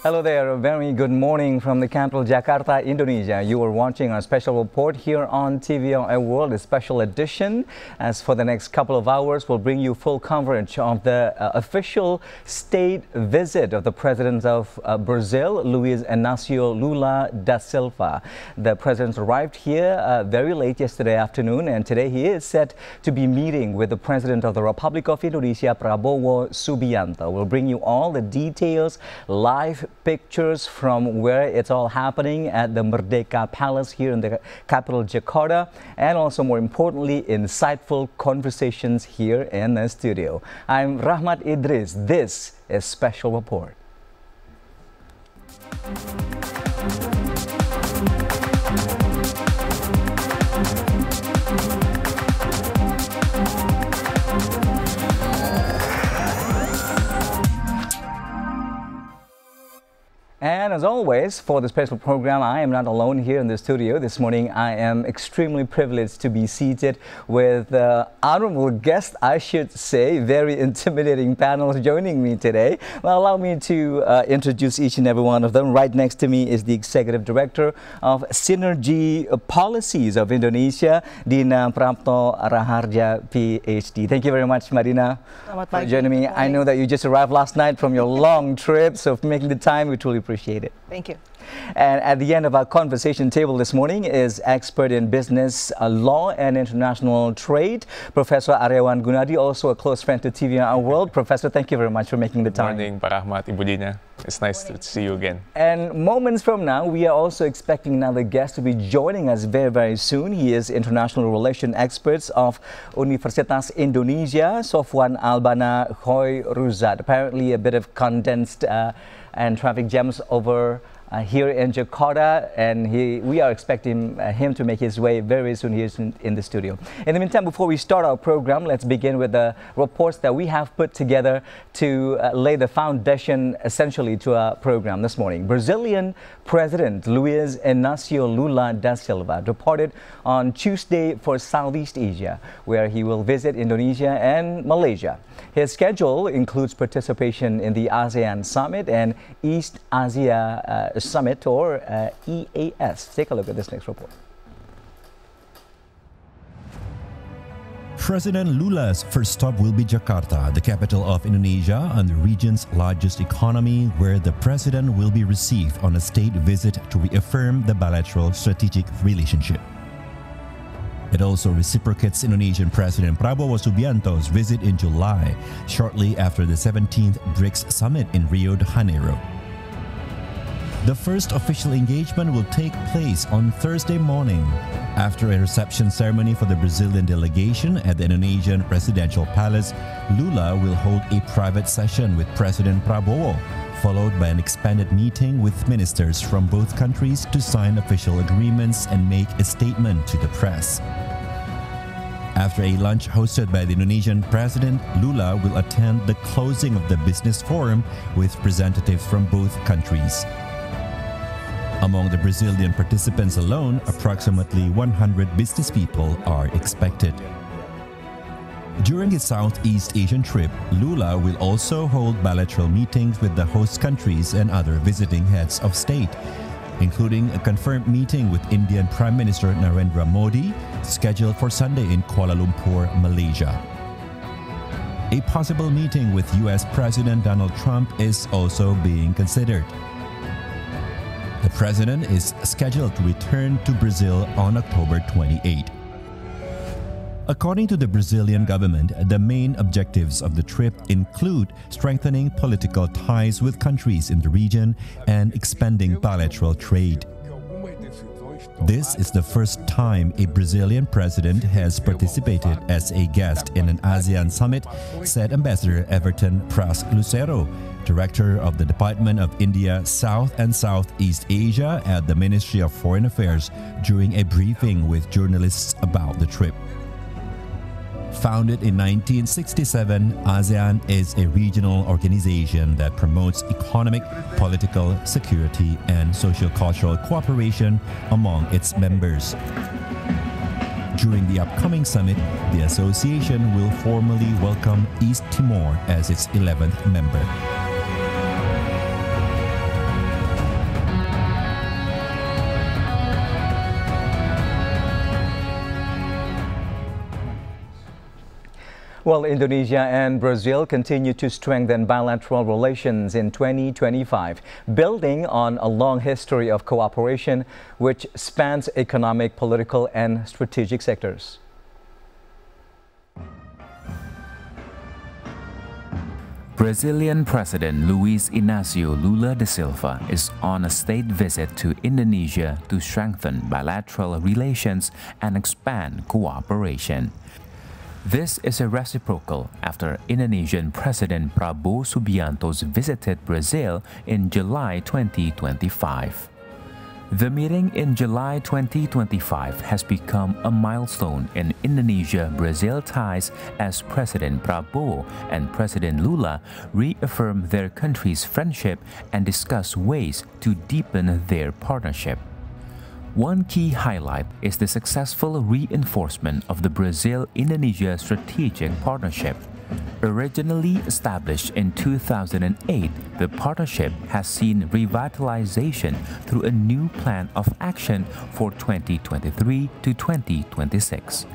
Hello there, a very good morning from the capital Jakarta, Indonesia. You are watching our special report here on TVRI World, a special edition. As for the next couple of hours, we'll bring you full coverage of the official state visit of the President of Brazil, Luiz Inácio Lula da Silva. The President arrived here very late yesterday afternoon, and today he is set to be meeting with the President of the Republic of Indonesia, Prabowo Subianto. We'll bring you all the details, live pictures from where it's all happening at the Merdeka Palace here in the capital Jakarta, and also more importantly, insightful conversations here in the studio. I'm Rahmat Idris. This is Special Report. And as always, for the special program, I am not alone here in the studio. This morning, I am extremely privileged to be seated with honorable guests, I should say, very intimidating panels joining me today. Well, allow me to introduce each and every one of them. Right next to me is the Executive Director of Synergy Policies of Indonesia, Dina Prapto Raharja, PhD. Thank you very much, Marina, for joining me. I know that you just arrived last night from your long trip, so for making the time, we truly appreciate it. Thank you. And at the end of our conversation table this morning is expert in business law and international trade, Professor Aryawan Gunadi, also a close friend to TVRI World. Professor, thank you very much for making the time. Good morning, Pak Rahmat, Ibu Dina. It's nice to see you again. And moments from now, we are also expecting another guest to be joining us very, very soon. He is international relation expert of Universitas Indonesia, Sofwan Albana Khoiruzad. Apparently a bit of condensed and traffic jams over here in Jakarta, and we are expecting him to make his way very soon here in the studio. In the meantime, before we start our program, let's begin with the reports that we have put together to lay the foundation essentially to our program this morning. Brazilian President Luiz Inácio Lula da Silva departed on Tuesday for Southeast Asia, where he will visit Indonesia and Malaysia. His schedule includes participation in the ASEAN Summit and East Asia Summit, or EAS. Take a look at this next report. President Lula's first stop will be Jakarta, the capital of Indonesia and the region's largest economy, where the president will be received on a state visit to reaffirm the bilateral strategic relationship. It also reciprocates Indonesian President Prabowo Subianto's visit in July, shortly after the 17th BRICS summit in Rio de Janeiro. The first official engagement will take place on Thursday morning. After a reception ceremony for the Brazilian delegation at the Indonesian Presidential Palace, Lula will hold a private session with President Prabowo, followed by an expanded meeting with ministers from both countries to sign official agreements and make a statement to the press. After a lunch hosted by the Indonesian president, Lula will attend the closing of the business forum with representatives from both countries. Among the Brazilian participants alone, approximately 100 business people are expected. During his Southeast Asian trip, Lula will also hold bilateral meetings with the host countries and other visiting heads of state, including a confirmed meeting with Indian Prime Minister Narendra Modi, scheduled for Sunday in Kuala Lumpur, Malaysia. A possible meeting with US President Donald Trump is also being considered. The president is scheduled to return to Brazil on October 28. According to the Brazilian government, the main objectives of the trip include strengthening political ties with countries in the region and expanding bilateral trade. This is the first time a Brazilian president has participated as a guest in an ASEAN summit, said Ambassador Everton Pras Lucero, Director of the Department of India South and Southeast Asia at the Ministry of Foreign Affairs, during a briefing with journalists about the trip. Founded in 1967, ASEAN is a regional organization that promotes economic, political, security, and socio-cultural cooperation among its members. During the upcoming summit, the association will formally welcome East Timor as its 11th member. Well, Indonesia and Brazil continue to strengthen bilateral relations in 2025, building on a long history of cooperation which spans economic, political, and strategic sectors. Brazilian President Luiz Inácio Lula da Silva is on a state visit to Indonesia to strengthen bilateral relations and expand cooperation. This is a reciprocal after Indonesian President Prabowo Subianto visited Brazil in July 2025. The meeting in July 2025 has become a milestone in Indonesia-Brazil ties as President Prabowo and President Lula reaffirm their countries' friendship and discuss ways to deepen their partnership. One key highlight is the successful reinforcement of the Brazil-Indonesia strategic partnership. Originally established in 2008, the partnership has seen revitalization through a new plan of action for 2023 to 2026.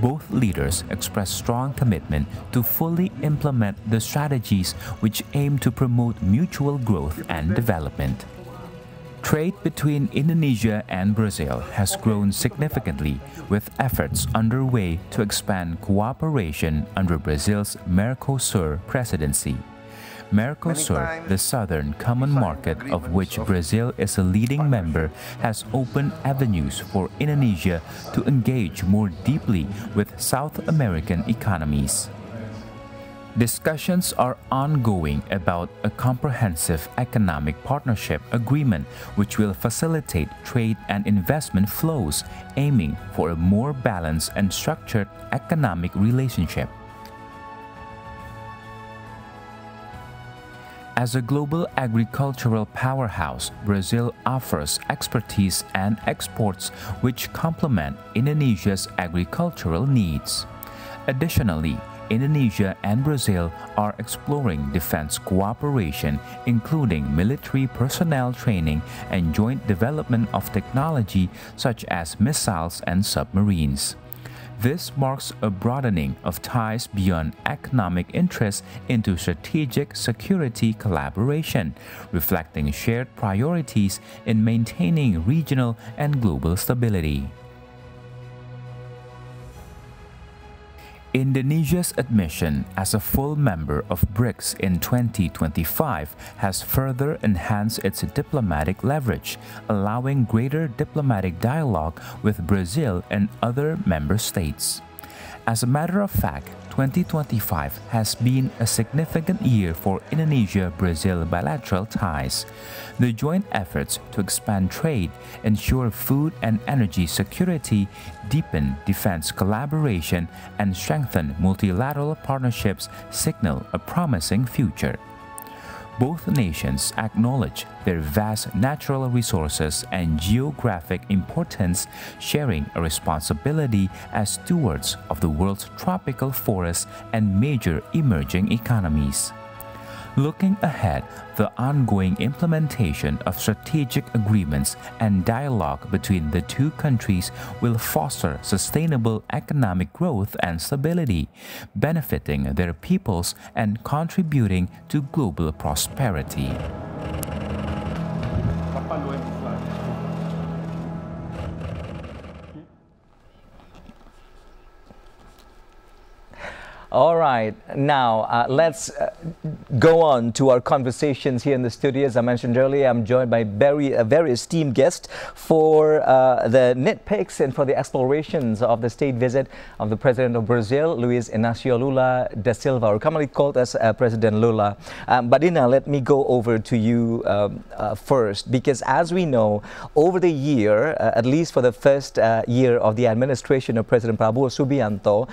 Both leaders expressed strong commitment to fully implement the strategies which aim to promote mutual growth and development. Trade between Indonesia and Brazil has grown significantly, with efforts underway to expand cooperation under Brazil's Mercosur presidency. Mercosur, the southern common market of which Brazil is a leading member, has opened avenues for Indonesia to engage more deeply with South American economies. Discussions are ongoing about a comprehensive economic partnership agreement which will facilitate trade and investment flows, aiming for a more balanced and structured economic relationship. As a global agricultural powerhouse, Brazil offers expertise and exports which complement Indonesia's agricultural needs. Additionally, Indonesia and Brazil are exploring defense cooperation, including military personnel training and joint development of technology such as missiles and submarines. This marks a broadening of ties beyond economic interests into strategic security collaboration, reflecting shared priorities in maintaining regional and global stability. Indonesia's admission as a full member of BRICS in 2025 has further enhanced its diplomatic leverage, allowing greater diplomatic dialogue with Brazil and other member states. As a matter of fact, 2025 has been a significant year for Indonesia-Brazil bilateral ties. The joint efforts to expand trade, ensure food and energy security, deepen defense collaboration, and strengthen multilateral partnerships signal a promising future. Both nations acknowledge their vast natural resources and geographic importance, sharing a responsibility as stewards of the world's tropical forests and major emerging economies. Looking ahead, the ongoing implementation of strategic agreements and dialogue between the two countries will foster sustainable economic growth and stability, benefiting their peoples and contributing to global prosperity. All right, now let's go on to our conversations here in the studio. As I mentioned earlier, I'm joined by a very esteemed guest for the nitpicks and for the explorations of the state visit of the President of Brazil, Luiz Inácio Lula da Silva, or commonly called as President Lula. But Ina, let me go over to you first, because as we know, over the year, at least for the first year of the administration of President Prabowo Subianto,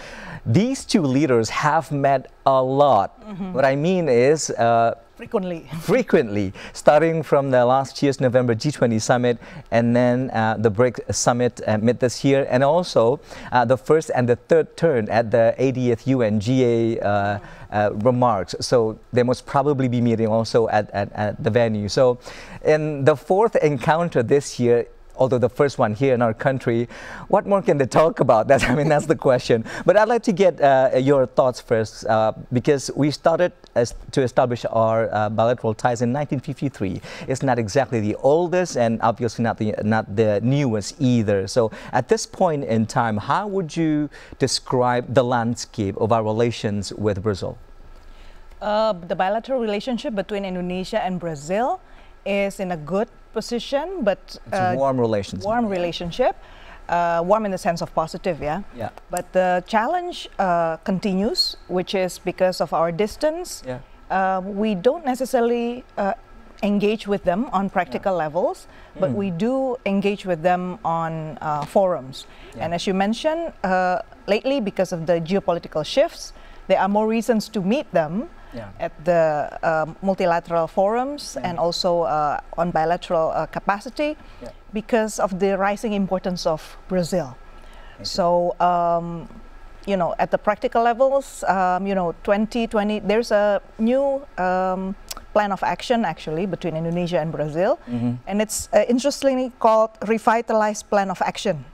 these two leaders have met a lot. What I mean is frequently, starting from the last year's November G20 summit, and then the BRICS summit mid this year, and also the first and the third turn at the 80th UNGA remarks. So they must probably be meeting also at the venue. So in the fourth encounter this year, although the first one here in our country. What more can they talk about? That's the question. But I'd like to get your thoughts first, because we started to establish our bilateral ties in 1953. It's not exactly the oldest, and obviously not the newest either. So at this point in time, how would you describe the landscape of our relations with Brazil? The bilateral relationship between Indonesia and Brazil is in a good position, but it's a warm relationship. Warm relationship, warm in the sense of positive, yeah. Yeah. But the challenge continues, which is because of our distance. Yeah. We don't necessarily engage with them on practical levels, but we do engage with them on forums. Yeah. And as you mentioned, lately, because of the geopolitical shifts, there are more reasons to meet them. Yeah. At the multilateral forums and also on bilateral capacity, because of the rising importance of Brazil. So, you know, at the practical levels, you know, 2020, there's a new plan of action actually between Indonesia and Brazil, and it's interestingly called Revitalized Plan of Action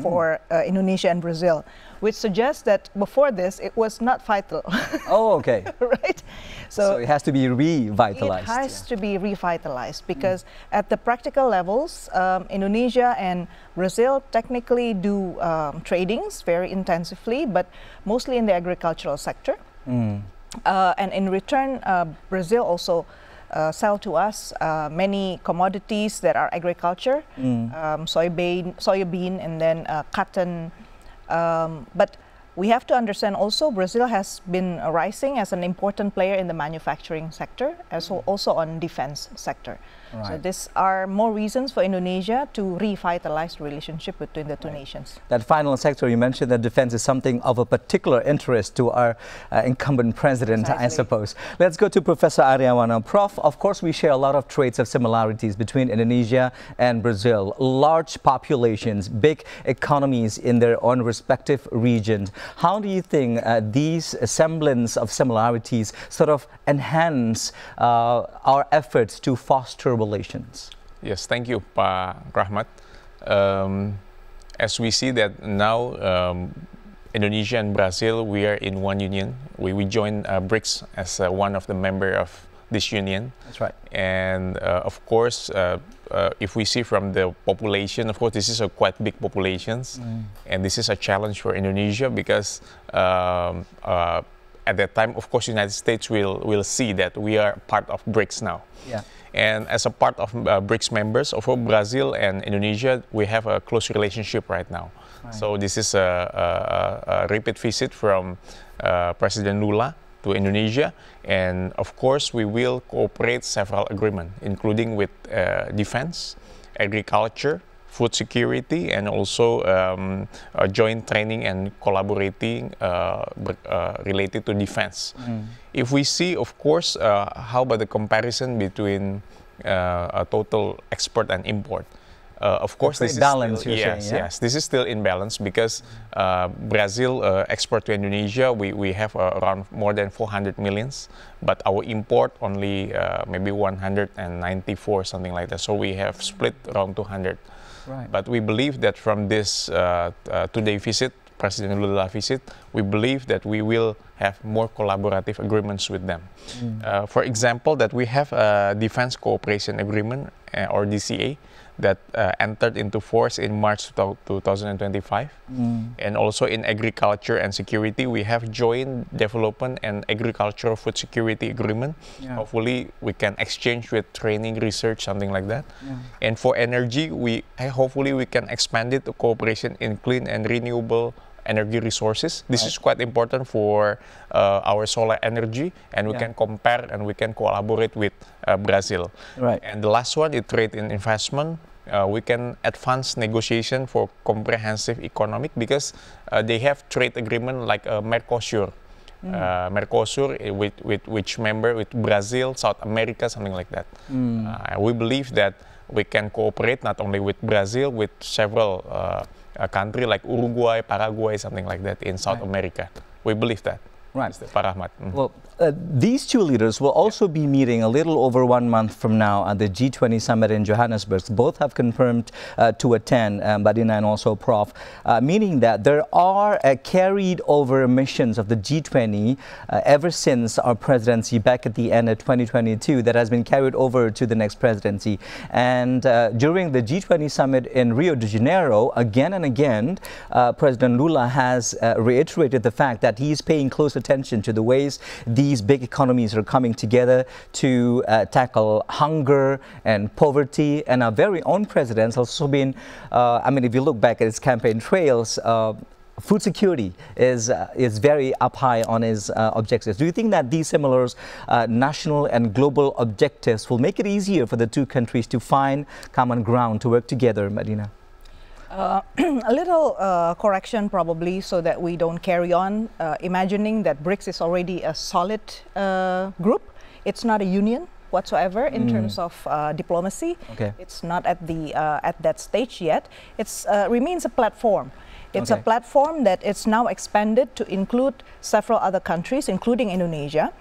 for Indonesia and Brazil, which suggests that before this it was not vital. Oh, okay. Right? So it has to be revitalized. It has to be revitalized because at the practical levels, Indonesia and Brazil technically do tradings very intensively, but mostly in the agricultural sector. And in return, Brazil also sell to us many commodities that are agriculture, soybean, and then cotton. But we have to understand also Brazil has been rising as an important player in the manufacturing sector, as also on defense sector. Right. So these are more reasons for Indonesia to revitalize the relationship between the two nations. That final sector you mentioned, that defense is something of a particular interest to our incumbent president, I suppose. Let's go to Professor Aryawana. Prof, of course we share a lot of traits of similarities between Indonesia and Brazil. Large populations, big economies in their own respective regions. How do you think these semblance of similarities sort of enhance our efforts to foster relations? Yes, thank you, Pak Rahmat. As we see that now Indonesia and Brazil, we are in one union. We joined BRICS as one of the member of this union. That's right. And of course, if we see from the population, of course, this is a quite big populations, and this is a challenge for Indonesia because at that time, of course, United States will see that we are part of BRICS now. Yeah. And as a part of BRICS members, of Brazil and Indonesia, we have a close relationship right now. Right. So this is a repeat visit from President Lula to Indonesia, and of course we will cooperate several agreements, including with defense, agriculture, food security, and also joint training and collaborating related to defense. If we see, of course, how about the comparison between a total export and import? Of course, this is balance. Still, yes, this is still in balance because Brazil export to Indonesia, we have around more than 400 millions, but our import only maybe 194, something like that. So we have split around 200. Right. But we believe that from this today visit, President Lula visit, we believe that we will have more collaborative agreements with them. For example, that we have a defense cooperation agreement, or DCA, that entered into force in March 2025. And also in agriculture and security, we have joint development and agricultural food security agreement. Yeah. Hopefully we can exchange with training, research, something like that. Yeah. And for energy, hopefully we can expand it to cooperation in clean and renewable energy resources. This is quite important for our solar energy, and we can compare and we can collaborate with Brazil. Right. And the last one is trade and investment. We can advance negotiation for comprehensive economic because they have trade agreement like Mercosur. Mercosur with which member with Brazil, South America, something like that. We believe that we can cooperate not only with Brazil, with several country like Uruguay, Paraguay, something like that in South America. We believe that. Right. Mr. Pak Rahmat. Well, These two leaders will also be meeting a little over 1 month from now at the G20 summit in Johannesburg. Both have confirmed to attend, Mbak Dina and also Prof, meaning that there are carried over missions of the G20 ever since our presidency back at the end of 2022 that has been carried over to the next presidency. And during the G20 summit in Rio de Janeiro, again and again, President Lula has reiterated the fact that he's paying close attention to the ways these big economies are coming together to tackle hunger and poverty. And our very own president has also been, I mean, if you look back at his campaign trails, food security is very up high on his objectives. Do you think that these similar national and global objectives will make it easier for the two countries to find common ground to work together, Mbak Dina? A little correction probably, so that we don't carry on imagining that BRICS is already a solid group. It's not a union whatsoever in terms of diplomacy. Okay. It's not at the at that stage yet. It's remains a platform. It's Okay. a platform that it's now expanded to include several other countries, including Indonesia,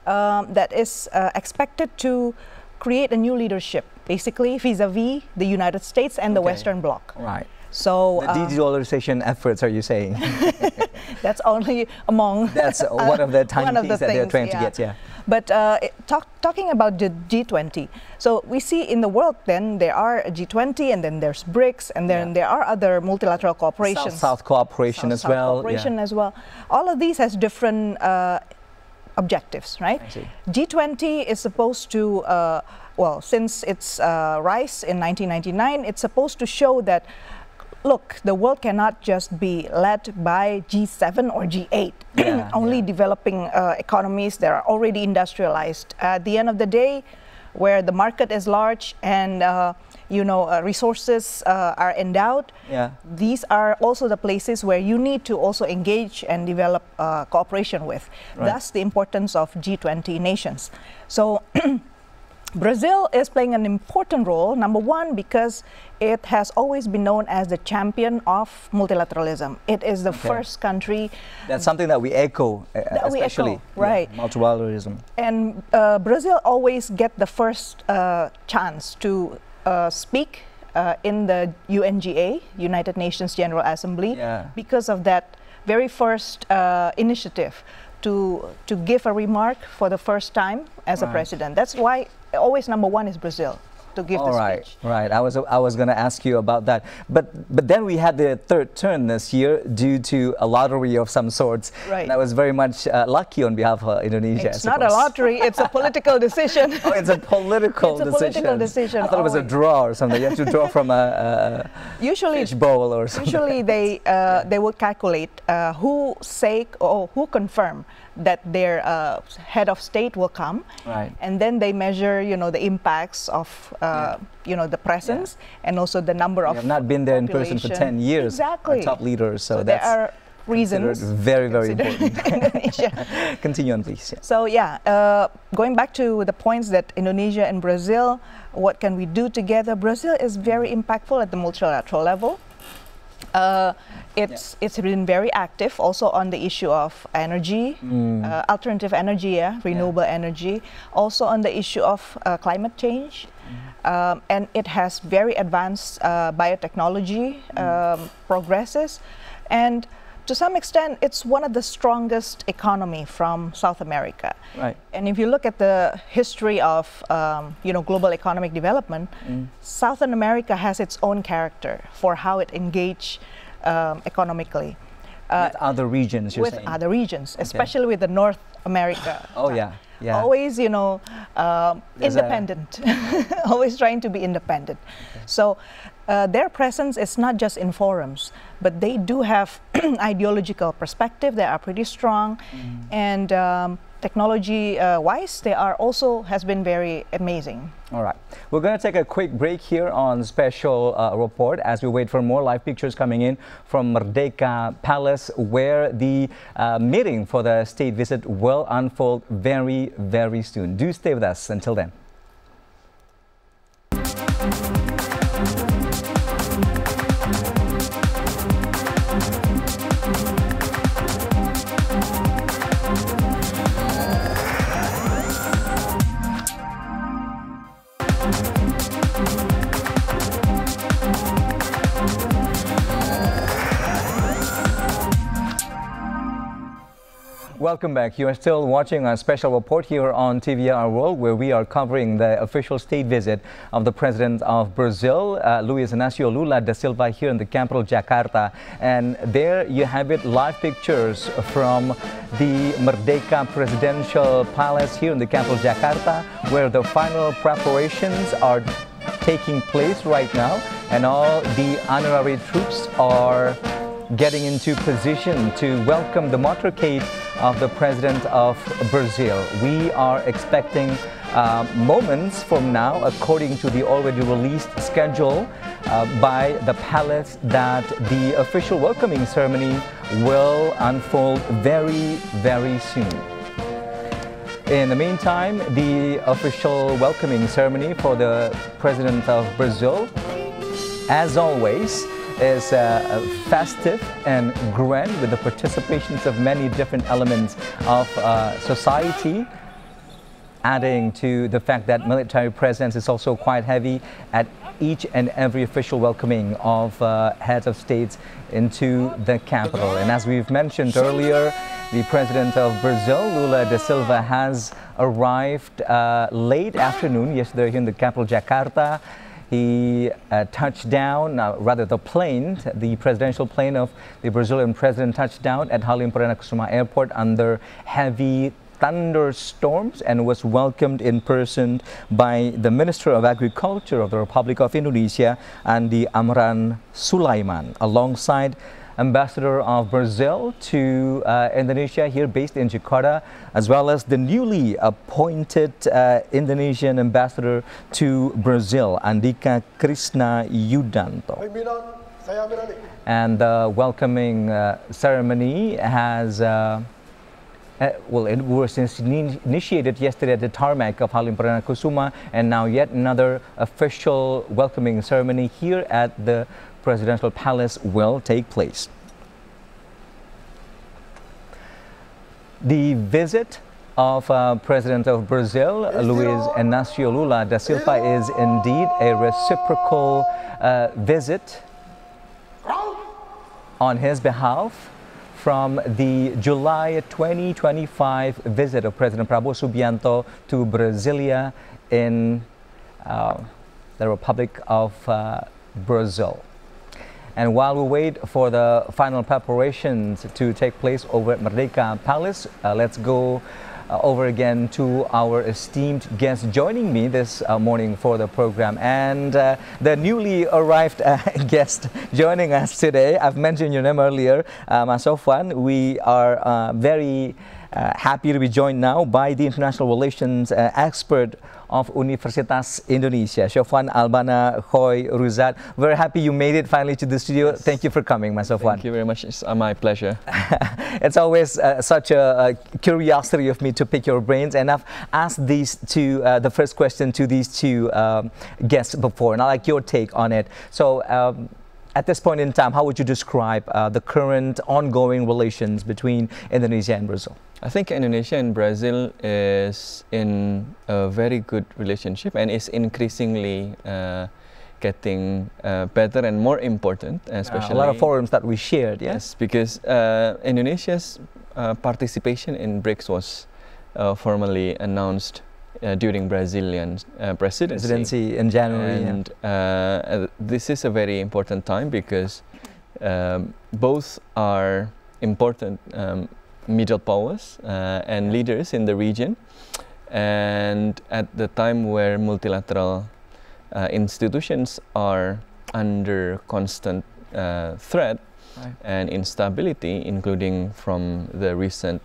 that is expected to create a new leadership, basically vis-a-vis the United States and the Okay. Western Bloc. Right. So The de-dollarization efforts, are you saying? that's only among That's one of the tiny one of things the that they're things, trying to get, yeah. But talking about the G20, so we see in the world then there are a G20 and then there's BRICS and then there are other multilateral cooperations. South cooperation as South-South well. cooperation as well. All of these has different objectives, right? I see. G20 is supposed to, well, since its rise in 1999, it's supposed to show that, look, the world cannot just be led by G7 or G8, only developing economies that are already industrialized. At the end of the day, where the market is large and resources are endowed, these are also the places where you need to also engage and develop cooperation with. Right. Thus, the importance of G20 nations. So Brazil is playing an important role, number one, because it has always been known as the champion of multilateralism. It is the first country. That's something that we echo, especially right? Multilateralism. And Brazil always get the first chance to speak in the UNGA, United Nations General Assembly, because of that very first initiative to give a remark for the first time as a president. That's why always number one is Brazil, to give the speech. Right. I was going to ask you about that, but then we had the third turn this year due to a lottery of some sorts. Right. And I was very much lucky on behalf of Indonesia. It's not a lottery; it's a political decision. Oh, it's a political It's a decision. political decision. I thought it was a draw or something. You have to draw from a usually fish bowl or something. Usually they would calculate who say or who confirm that their head of state will come, and then they measure, the impacts of, the presence and also the number of. We have not been there in person for 10 years. Exactly. Our top leaders, so there that's are reasons. Very, very important. Indonesia. Continue on, please. Yeah. So going back to the points that Indonesia and Brazil, what can we do together? Brazil is very impactful at the multilateral level. It's been very active also on the issue of energy, alternative energy, renewable energy, also on the issue of climate change, and it has very advanced biotechnology progresses, and to some extent it's one of the strongest economy from South America. Right. And if you look at the history of global economic development, South America has its own character for how it engage economically. With other regions, you're with saying? other regions, especially with the North America. Oh yeah. Always, independent. Always trying to be independent. So their presence is not just in forums, but they do have ideological perspective. They are pretty strong, and technology-wise, they are also has been very amazing. All right, we're going to take a quick break here on Special Report as we wait for more live pictures coming in from Merdeka Palace, where the meeting for the state visit will unfold very, very soon. Do stay with us until then. Welcome back. You are still watching our special report here on TVR World, where we are covering the official state visit of the President of Brazil, Luiz Inácio Lula da Silva, here in the capital, Jakarta. And there you have it, live pictures from the Merdeka Presidential Palace here in the capital, Jakarta, where the final preparations are taking place right now, and all the honorary troops are getting into position to welcome the motorcade of the President of Brazil. We are expecting moments from now, according to the already released schedule by the palace, that the official welcoming ceremony will unfold very, very soon. In the meantime, the official welcoming ceremony for the President of Brazil, as always, is festive and grand, with the participations of many different elements of society, adding to the fact that military presence is also quite heavy at each and every official welcoming of heads of states into the capital. And as we've mentioned earlier, the President of Brazil, Lula da Silva, has arrived late afternoon yesterday here in the capital, Jakarta. He touched down, rather the plane, the presidential plane of the Brazilian president touched down at Halim Perdana Kusuma Airport under heavy thunderstorms, and was welcomed in person by the Minister of Agriculture of the Republic of Indonesia, Andi Amran Sulaiman, alongside Ambassador of Brazil to Indonesia, here based in Jakarta, as well as the newly appointed Indonesian ambassador to Brazil, Andika Krishna Yudanto. And the welcoming ceremony has well, it was initiated yesterday at the tarmac of Halim Perdana Kusuma, and now yet another official welcoming ceremony here at the Presidential Palace will take place. The visit of President of Brazil, Luiz Inácio Lula da Silva, is indeed a reciprocal visit on his behalf from the July 2025 visit of President Prabowo Subianto to Brasilia in the Republic of Brazil. And while we wait for the final preparations to take place over at Merdeka Palace, let's go over again to our esteemed guest joining me this morning for the program. And the newly arrived guest joining us today, I've mentioned your name earlier, Mas Sofwan. We are very happy to be joined now by the international relations expert of Universitas Indonesia, Sofwan Albana Khoy Ruzat. Very happy you made it finally to the studio. Yes. Thank you for coming, Mas Sofwan. Thank you very much. It's my pleasure. It's always such a curiosity of me to pick your brains, and I've asked these two, the first question to these two guests before, and I like your take on it. So, at this point in time, how would you describe the current ongoing relations between Indonesia and Brazil? I think Indonesia and Brazil is in a very good relationship, and is increasingly getting better and more important, especially a lot of forums that we shared. Yes, because Indonesia's participation in BRICS was formally announced during Brazilian presidency in January, and this is a very important time because both are important middle powers and leaders in the region, and at the time where multilateral institutions are under constant threat and instability, including from the recent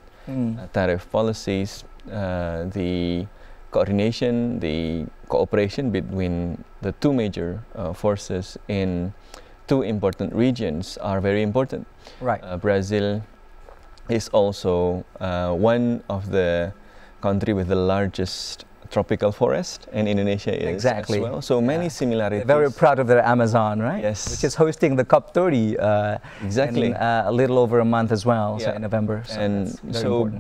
tariff policies, the coordination, the cooperation between the two major forces in two important regions are very important. Right. Brazil is also one of the country with the largest tropical forest, and Indonesia is as well. So many similarities. They're very proud of their Amazon, right? Yes. Which is hosting the COP30 exactly. in a little over a month as well, so in November. So and so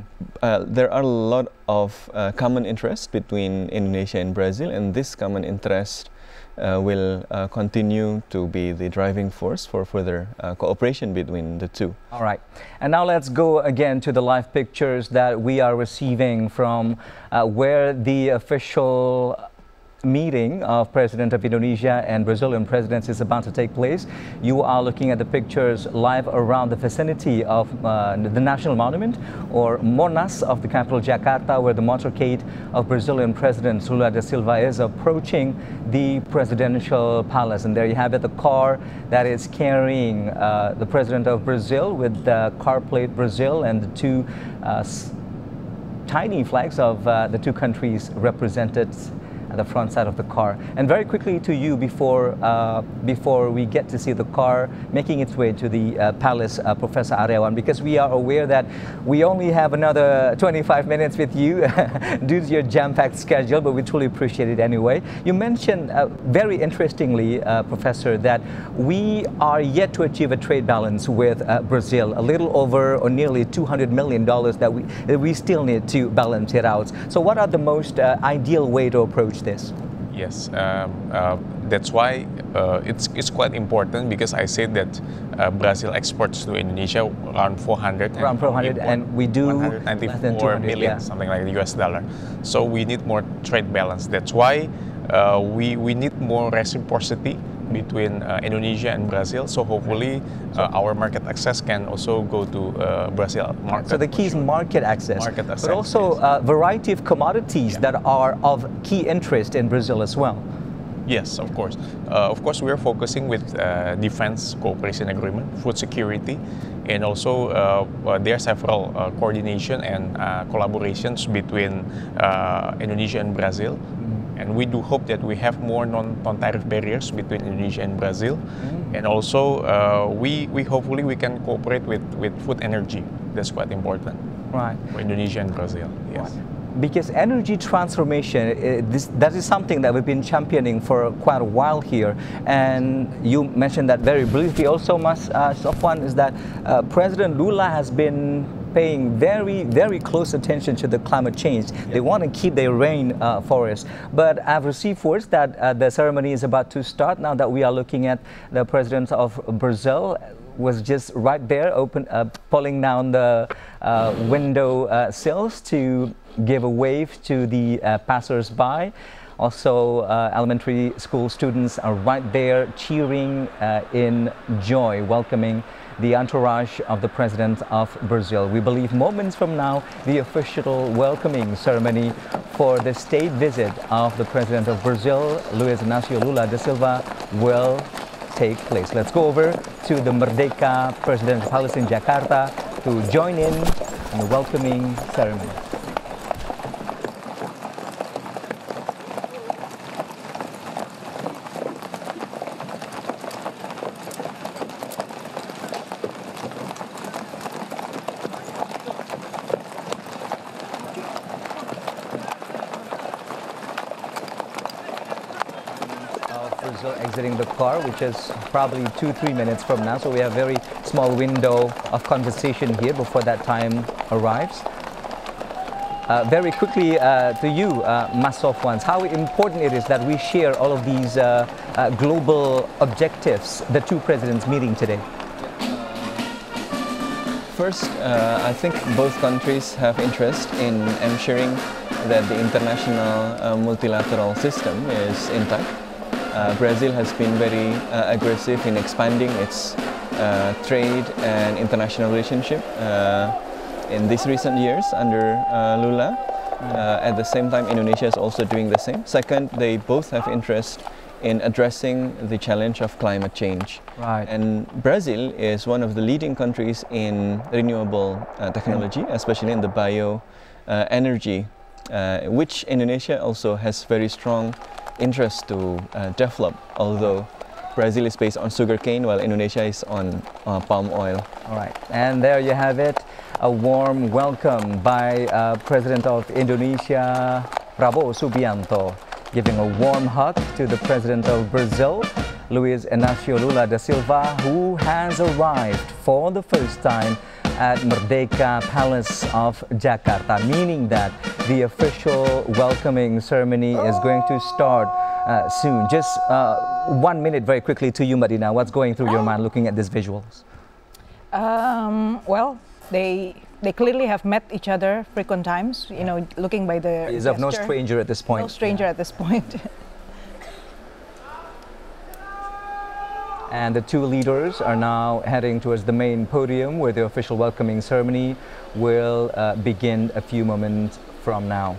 there are a lot of common interests between Indonesia and Brazil, and this common interest will continue to be the driving force for further cooperation between the two. All right. And now let's go again to the live pictures that we are receiving from where the official meeting of President of Indonesia and Brazilian presidents is about to take place. You are looking at the pictures live around the vicinity of the National Monument, or Monas, of the capital Jakarta, where the motorcade of Brazilian President Lula da Silva is approaching the presidential palace. And there you have it, the car that is carrying the President of Brazil with the car plate Brazil and the two tiny flags of the two countries represented at the front side of the car. And very quickly to you, before we get to see the car making its way to the palace, Professor Aryawan, because we are aware that we only have another 25 minutes with you due to your jam-packed schedule, but we truly appreciate it anyway. You mentioned very interestingly, Professor, that we are yet to achieve a trade balance with Brazil, a little over or nearly $200 million that we still need to balance it out. So what are the most ideal way to approach this? Yes, that's why it's quite important, because I said that Brazil exports to Indonesia around 400 and we do 194 million, yeah, something like the US dollar. So we need more trade balance. That's why we need more reciprocity between Indonesia and Brazil. So hopefully our market access can also go to Brazil market. So the key is market access, but also yes, a variety of commodities that are of key interest in Brazil as well. Yes, of course. We are focusing with defense cooperation agreement, food security, and also there are several coordination and collaborations between Indonesia and Brazil. And we do hope that we have more non-tariff barriers between Indonesia and Brazil. And also, we hopefully we can cooperate with food energy. That's quite important. Right. For Indonesia and Brazil, yes. Right. Because energy transformation, that is something that we've been championing for quite a while here. And you mentioned that very briefly also, Mas Sofwan, is that President Lula has been paying very close attention to the climate change. They want to keep their rainforest. But I've received words that the ceremony is about to start. Now that we are looking at the President of Brazil was just right there, pulling down the window sills to give a wave to the passers-by. Also, elementary school students are right there cheering in joy, welcoming the entourage of the President of Brazil. We believe moments from now, the official welcoming ceremony for the state visit of the President of Brazil, Luiz Inácio Lula da Silva, will take place. Let's go over to the Merdeka Presidential Palace in Jakarta to join in the welcoming ceremony. Brazil exiting the car, which is probably 2-3 minutes from now. So we have a very small window of conversation here before that time arrives. Very quickly to you, Mas Sofwan, how important it is that we share all of these global objectives, the two presidents meeting today. First, I think both countries have interest in ensuring that the international multilateral system is intact. Brazil has been very aggressive in expanding its trade and international relationship in these recent years under Lula. At the same time, Indonesia is also doing the same. Second, they both have interest in addressing the challenge of climate change. Right. And Brazil is one of the leading countries in renewable technology, especially in the bio-energy, which Indonesia also has very strong interest to develop, although Brazil is based on sugarcane while Indonesia is on palm oil. All right, and there you have it, a warm welcome by President of Indonesia, Prabowo Subianto, giving a warm hug to the President of Brazil, Luiz Inácio Lula da Silva, who has arrived for the first time at Merdeka Palace of Jakarta, meaning that the official welcoming ceremony is going to start soon. Just 1 minute very quickly to you, Madina. What's going through your mind looking at these visuals? Well, they clearly have met each other frequent times, you know, looking by the Is of no stranger at this point. No stranger at this point. And the two leaders are now heading towards the main podium where the official welcoming ceremony will begin a few moments from now.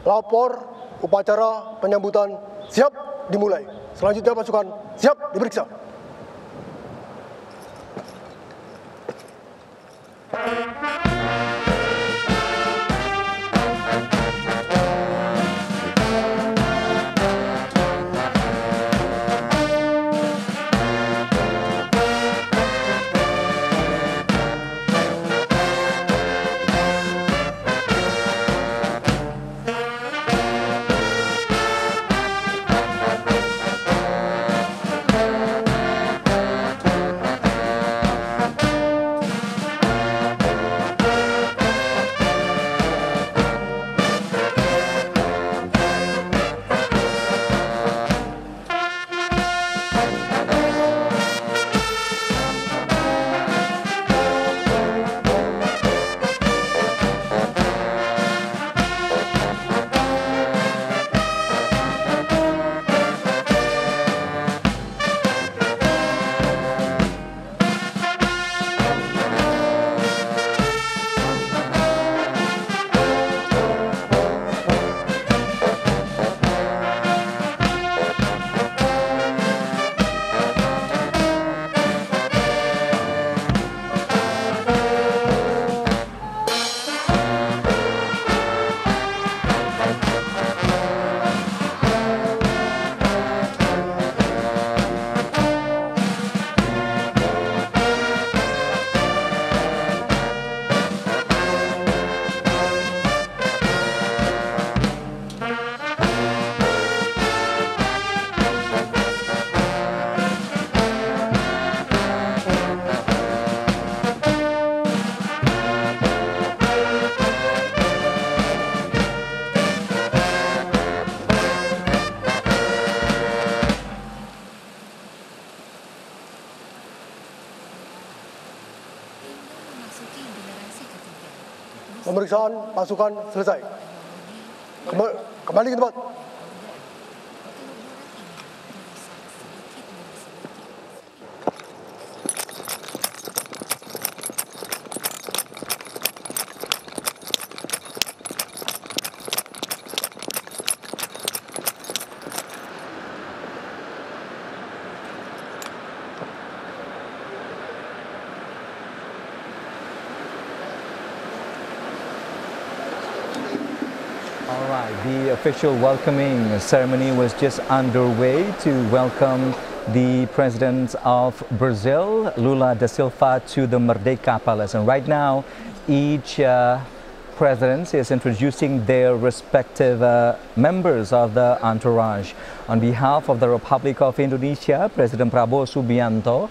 Lapor upacara penyambutan siap dimulai. Selanjutnya pasukan siap diperiksa. Pemeriksaan pasukan selesai. Kembali ke tempat. All right, the official welcoming ceremony was just underway to welcome the President of Brazil, Lula da Silva, to the Merdeka Palace. And right now, each president is introducing their respective members of the entourage. On behalf of the Republic of Indonesia, President Prabowo Subianto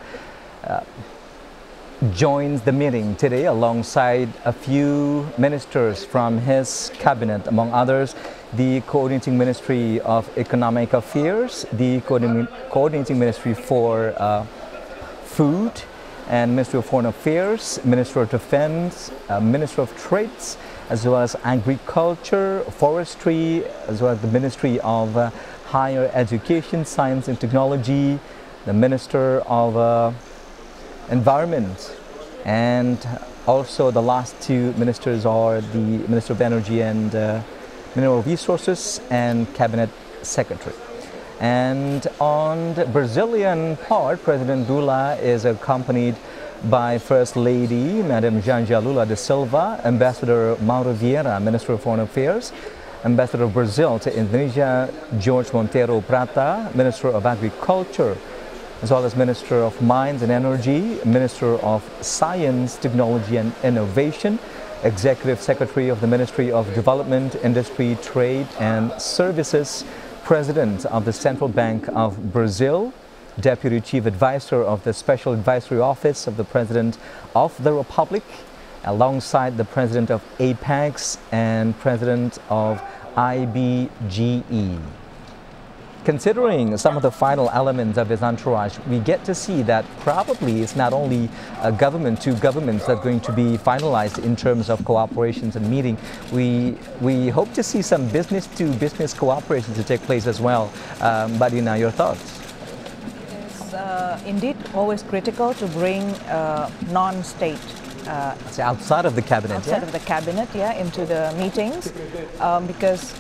joins the meeting today alongside a few ministers from his cabinet, among others the Coordinating Ministry of Economic Affairs, the Coordinating Ministry for Food and Ministry of Foreign Affairs, Minister of Defense, Minister of Trades, as well as Agriculture, Forestry, as well as the Ministry of Higher Education, Science and Technology, the Minister of Environment, and also the last two ministers are the Minister of Energy and Mineral Resources and Cabinet Secretary. And on the Brazilian part, President Lula is accompanied by First Lady Madam Janja Lula da Silva, Ambassador Mauro Vieira, Minister of Foreign Affairs, Ambassador of Brazil to Indonesia Jorge Monteiro Prata, Minister of Agriculture, as well as Minister of Mines and Energy, Minister of Science, Technology and Innovation, Executive Secretary of the Ministry of Development, Industry, Trade and Services, President of the Central Bank of Brazil, Deputy Chief Advisor of the Special Advisory Office of the President of the Republic, alongside the President of APEX and President of IBGE. Considering some of the final elements of his entourage, we get to see that probably it's not only two governments that are going to be finalized in terms of cooperations and meeting. We hope to see some business-to-business cooperation to take place as well. Badina, your thoughts? It's indeed always critical to bring non-state outside of the cabinet, of the cabinet, into the meetings, because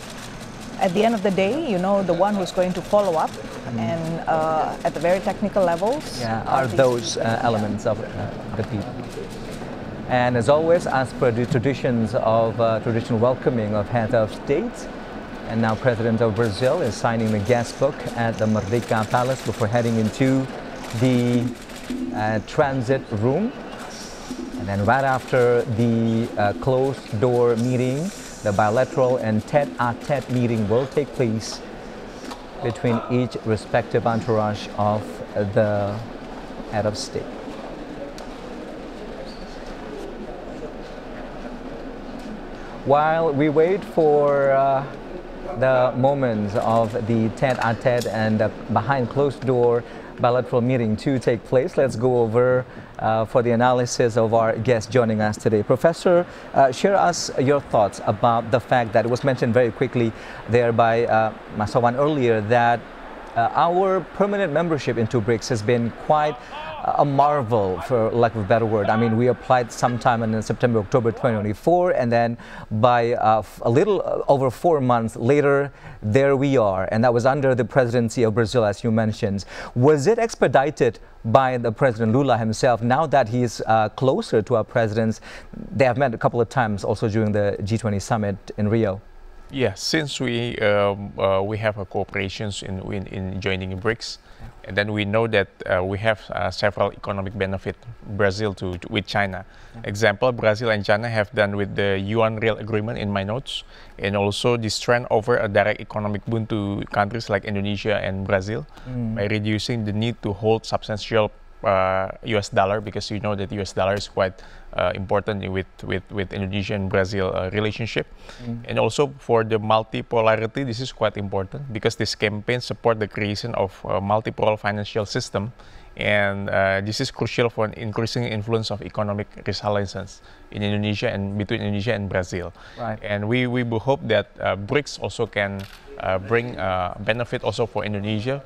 at the end of the day, you know, the one who's going to follow up and at the very technical levels. Yeah, are those elements of the people. And as always, as per the traditions of traditional welcoming of head of state, and now President of Brazil is signing the guest book at the Merdeka Palace before heading into the transit room. And then right after the closed-door meeting, the bilateral and tete-a-tete meeting will take place between each respective entourage of the head of state. While we wait for the moments of the tete-a-tete and behind closed-door bilateral meeting to take place, let's go over for the analysis of our guest joining us today. Professor, share us your thoughts about the fact that it was mentioned very quickly there by Masawan earlier that our permanent membership into BRICS has been quite a marvel, for lack of a better word. I mean, we applied sometime in September, October 2024, and then by a little over 4 months later, there we are. And that was under the presidency of Brazil, as you mentioned. Was it expedited by the President Lula himself? Now that he's closer to our presidents, they have met a couple of times also during the G20 summit in Rio. Yeah, since we have a cooperation in joining BRICS, and then we know that we have several economic benefits Brazil with China. Example, Brazil and China have done with the Yuan Real Agreement in my notes, and also this trend over a direct economic boon to countries like Indonesia and Brazil by reducing the need to hold substantial US dollar, because you know that US dollar is quite important with Indonesia and Brazil relationship. And also for the multipolarity, this is quite important because this campaign support the creation of a multipolar financial system, and this is crucial for an increasing influence of economic resilience in Indonesia and between Indonesia and Brazil. Right. And we hope that BRICS also can bring benefit also for Indonesia.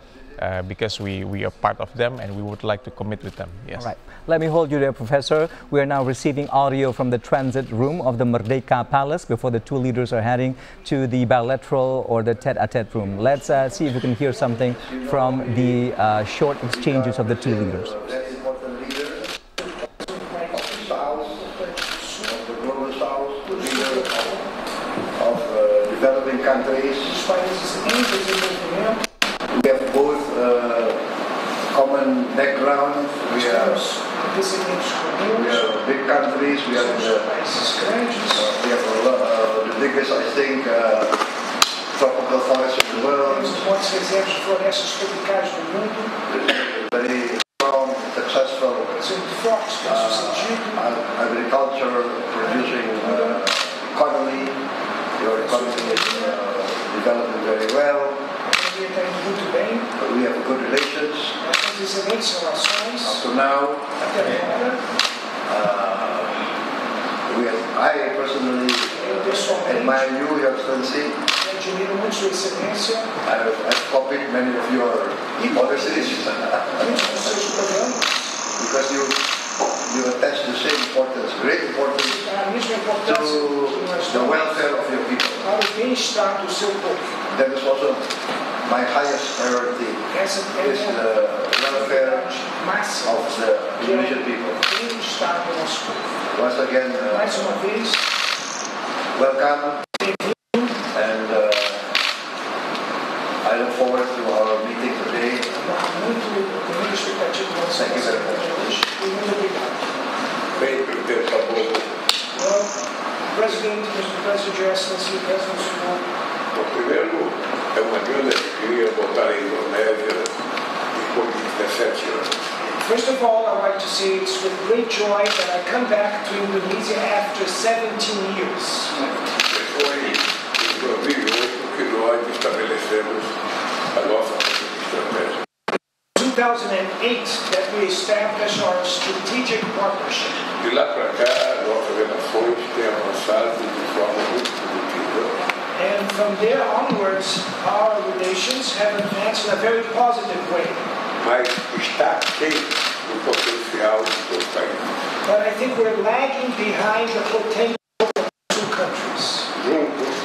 Because we are part of them and we would like to commit with them. Yes. All right. Let me hold you there, Professor. We are now receiving audio from the transit room of the Merdeka Palace before the two leaders are heading to the bilateral or the tete-a-tete room. Let's see if we can hear something from the short exchanges of the two leaders. Developing countries. We have both common background. We are big countries. We have the biggest, I think, tropical forests in the world. Very strong, successful agriculture, producing economy. Your economy is developing very well. We have good relations up to now. I personally admire you, Your Excellency. I've copied many of your policies because you attach the same importance, great importance, to the welfare of your people. That is also my highest priority, is the welfare of the Indonesian people. Once again, welcome, and I look forward to our meeting today. Thank you very much. President, Mr. President, Your Excellency, President Sumo. É uma grande alegria voltar à Indonésia depois de 17 anos. First of all, I'd like to say it's with great joy that I come back to Indonesia after 17 years. Foi em 2008 que nós estabelecemos a nossa estratégia. 2008 that we established our strategic partnership. De lá para cá, nossas relações têm avançado de forma muito positiva. And from there onwards, our relations have advanced in a very positive way. Mas está aquém do potencial dos dois países. But I think we're lagging behind the potential of the two countries. Juntos,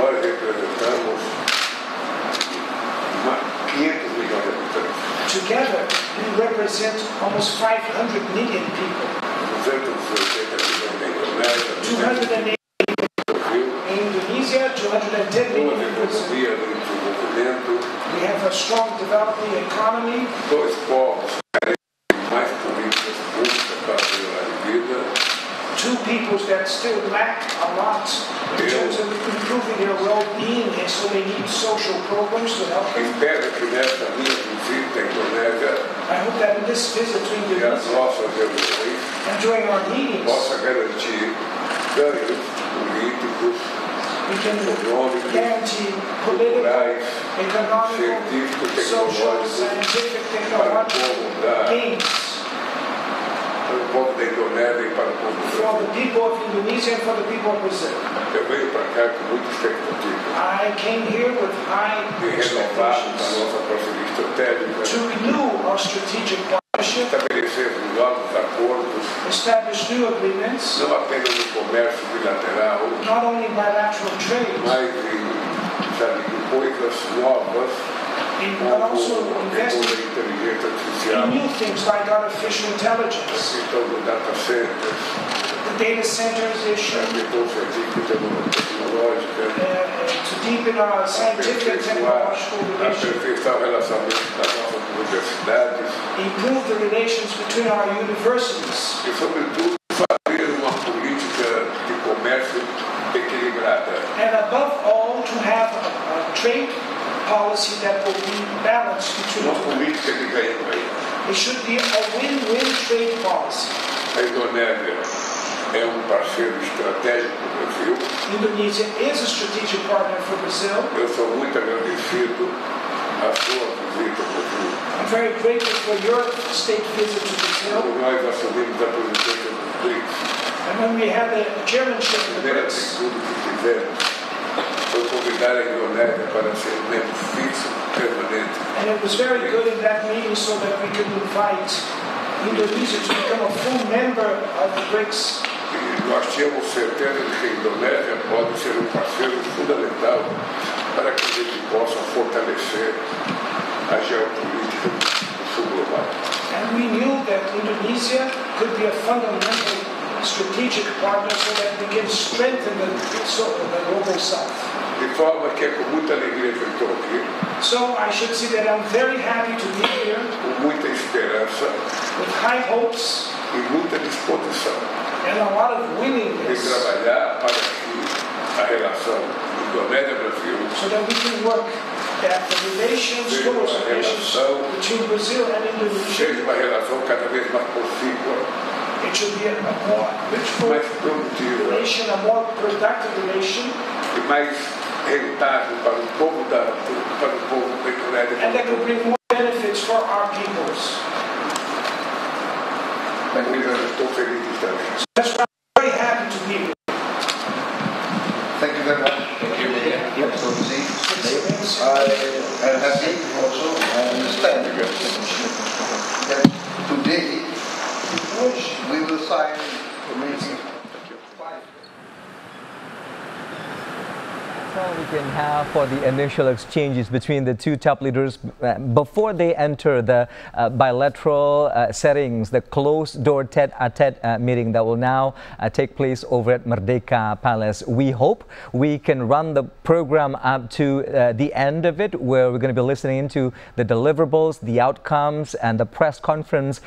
nós representamos 500 milhões de habitantes. Together, we represent almost 500 million people. 280 milhões na Indonésia, 280 in Indonesia, 210 million in Brazil. economia em desenvolvimento, We have a strong developing economy. dois povos mais políticas públicas para melhorar a vida. Two peoples that still lack a lot in terms of improving their well-being, and so they need social programs to help them. Espero que nessa minha visita à Indonésia I hope that in this visit to e as Indonesia nossas reuniões and during our meetings, possa garantir ganhos políticos, we can econômicos, guarantee political, culturais, economic, científicos, social, tecnológicos scientific, para o technological povo da, gains para o povo da Indonésia e para o povo do for Brasil. the people of Indonesia and for the people of Brazil. Eu venho para cá com muita expectativa I came here with high de renovar a expectations nossa parceria estratégica, to renew our strategic partnership, estabelecer novos acordos, establish new agreements, não apenas no comércio bilateral, not only bilateral trade, mas em coisas novas, but also como a invest inteligência in artificial, new things like artificial a intelligence, questão do data centers, the data centers a issue, questão científica e tecnológica, to deepen our scientific and technological relations, aperfeiçoar o relacionamento das nossas universidades improve the relations between our universities, e, sobretudo, fazer uma política de comércio equilibrada. and above all, to have a trade policy that will be balanced between Uma the two. política de ganho-ganho. It should be a win-win trade policy. A Indonésia é parceiro estratégico do Brasil. Indonesia is a strategic partner for Brazil. Eu sou muito agradecido à sua visita ao Brasil. I'm very grateful for your state visit to Brazil. Quando nós assumimos a presidência dos BRICS, And when we had the chairmanship a of the primeira BRICS, atitude que fizemos foi convidar a Indonésia para ser membro fixo permanente. and it was very good in that meeting so that we could invite Indonesia to become a full member of the BRICS. E nós tínhamos certeza de que a Indonésia pode ser parceiro fundamental para que a gente possa fortalecer a geopolítica do sul global. And we knew that Indonesia could be a fundamental strategic partner so that we can strengthen the global south. De forma que é com muita alegria que eu estou aqui, So I should say that I'm very happy to be here com muita esperança with high hopes e muita disposição and a lot of de willingness trabalhar para que a relação Indonésia-Brasil so that we can work that the relations, close relations between Brazil and Indonesia, seja uma relação cada vez mais profícua, it should be a more richful mais produtiva relation, a more productive relation, e mais rentável para o povo da Indonésia. and that could bring more benefits for our peoples. Estou feliz de estar aqui. That's why I'm very happy to be here. Thank you very much. Thank you. I am happy also, I understand that today we will sign the We can have for the initial exchanges between the two top leaders before they enter the bilateral settings, the closed-door tete-a-tete meeting that will now take place over at Merdeka Palace. We hope we can run the program up to the end of it, where we're going to be listening into the deliverables, the outcomes, and the press conference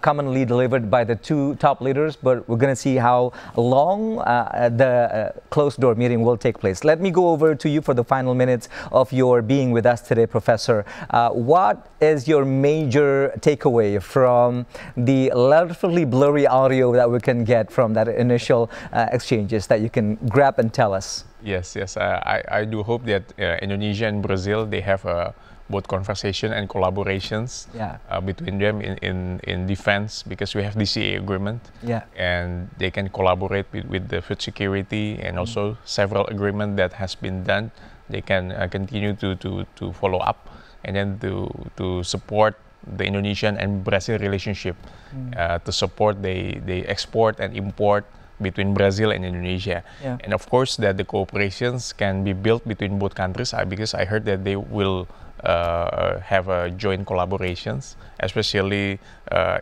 commonly delivered by the two top leaders. But we're going to see how long the closed-door meeting will take place. Let me go over to you for the final minutes of your being with us today, Professor. What is your major takeaway from the relatively blurry audio that we can get from that initial exchanges that you can grab and tell us? Yes. I do hope that Indonesia and Brazil, they have both conversation and collaborations between them in defense, because we have DCA agreement, and they can collaborate with the food security, and also several agreement that has been done. They can continue to follow up, and then to support the Indonesian and Brazil relationship, to support they export and import between Brazil and Indonesia. Yeah. And of course that the cooperations can be built between both countries, because I heard that they will have joint collaborations, especially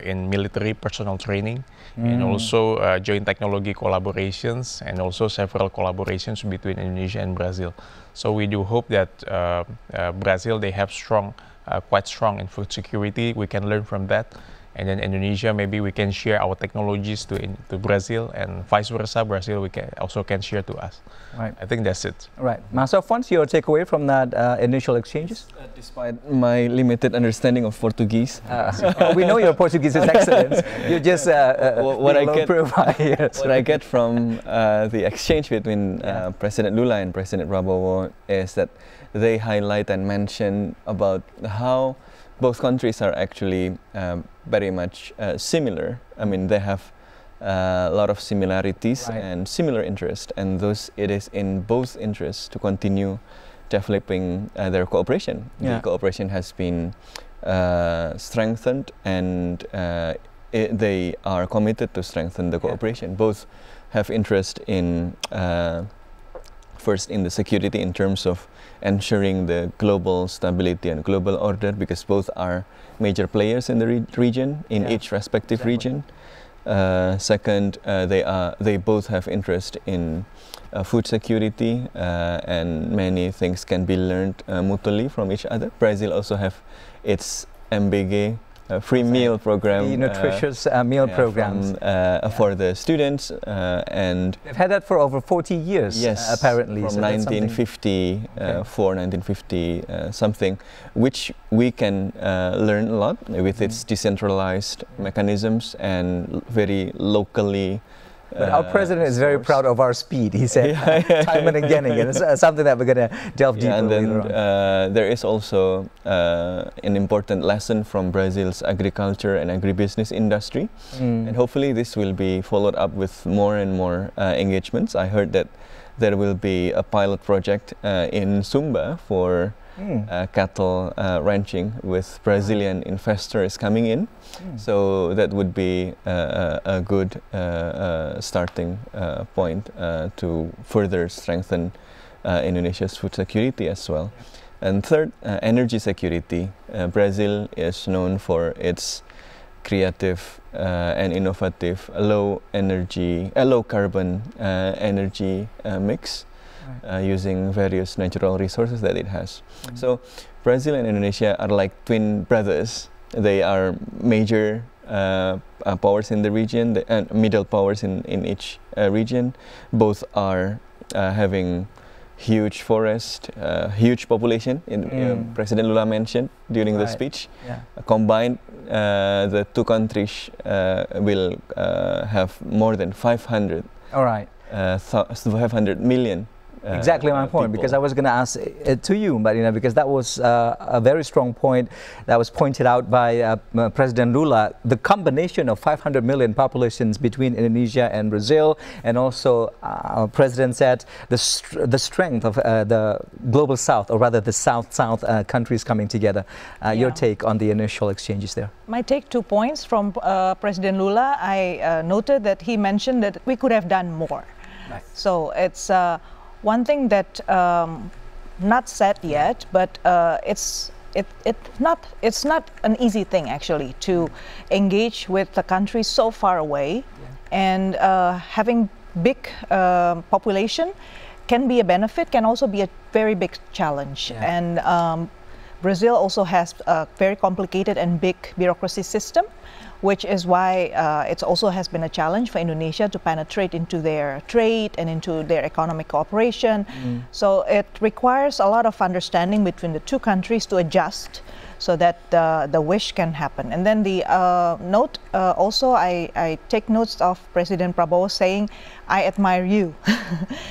in military personnel training, and also joint technology collaborations, and also several collaborations between Indonesia and Brazil. So we do hope that Brazil, they have quite strong in food security. We can learn from that. And then Indonesia, maybe we can share our technologies to Brazil, and vice versa. Brazil, we can also share to us. Right. I think that's it. Right. Master Alphonse, your takeaway from that initial exchanges? Despite my limited understanding of Portuguese, we know your Portuguese is excellent. You just what I get from the exchange between President Lula and President Prabowo is that they highlight and mention about how both countries are actually very much similar. I mean, they have a lot of similarities and similar interests, and it is in both interests to continue developing their cooperation. The cooperation has been strengthened, and they are committed to strengthen the cooperation. Both have interest in first in the security in terms of ensuring the global stability and global order, because both are major players in the region, in each respective region. Second, they both have interest in food security, and many things can be learned mutually from each other. Brazil also have its MBG free meal program, the nutritious meal programs for the students, and they've had that for over 40 years. Yes, apparently from so 1954, 1950 something, which we can learn a lot with its decentralized mechanisms and very locally. But our president is very proud of our speed, he said, time and again. It's something that we're going to delve deeper and then later on. There is also an important lesson from Brazil's agriculture and agribusiness industry. And hopefully this will be followed up with more and more engagements. I heard that there will be a pilot project in Sumba for cattle ranching with Brazilian investors coming in. So that would be a good starting point to further strengthen Indonesia's food security as well. And third, energy security. Brazil is known for its creative and innovative low carbon energy mix. Using various natural resources that it has. So Brazil and Indonesia are like twin brothers. They are major powers in the region and middle powers in each region. Both are having huge forest, huge population. President Lula mentioned during the speech. Combined, the two countries will have more than 500 million. Exactly my point, because I was going to ask it to you, but because that was a very strong point that was pointed out by President Lula. The combination of 500 million populations between Indonesia and Brazil, and also our president said the strength of the global south, or rather the south-south countries coming together. Your take on the initial exchanges there? My take, 2 points from President Lula. I noted that he mentioned that we could have done more. So it's one thing that not said yet, but it's not an easy thing actually to engage with the country so far away, and having big population can be a benefit, can also be a very big challenge. And Brazil also has a very complicated and big bureaucracy system, which is why it also has been a challenge for Indonesia to penetrate into their trade and into their economic cooperation. So it requires a lot of understanding between the two countries to adjust so that the wish can happen. And then the note, also I take notes of President Prabowo saying, I admire you,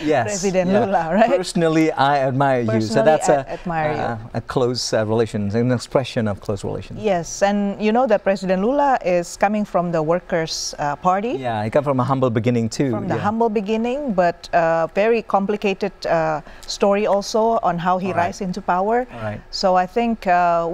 President Lula, right? Personally, I admire you. So that's a close relations, an expression of close relations. Yes, and you know that President Lula is coming from the Workers' Party. Yeah, he came from a humble beginning too. From the humble beginning, but very complicated story also on how he rise into power. So I think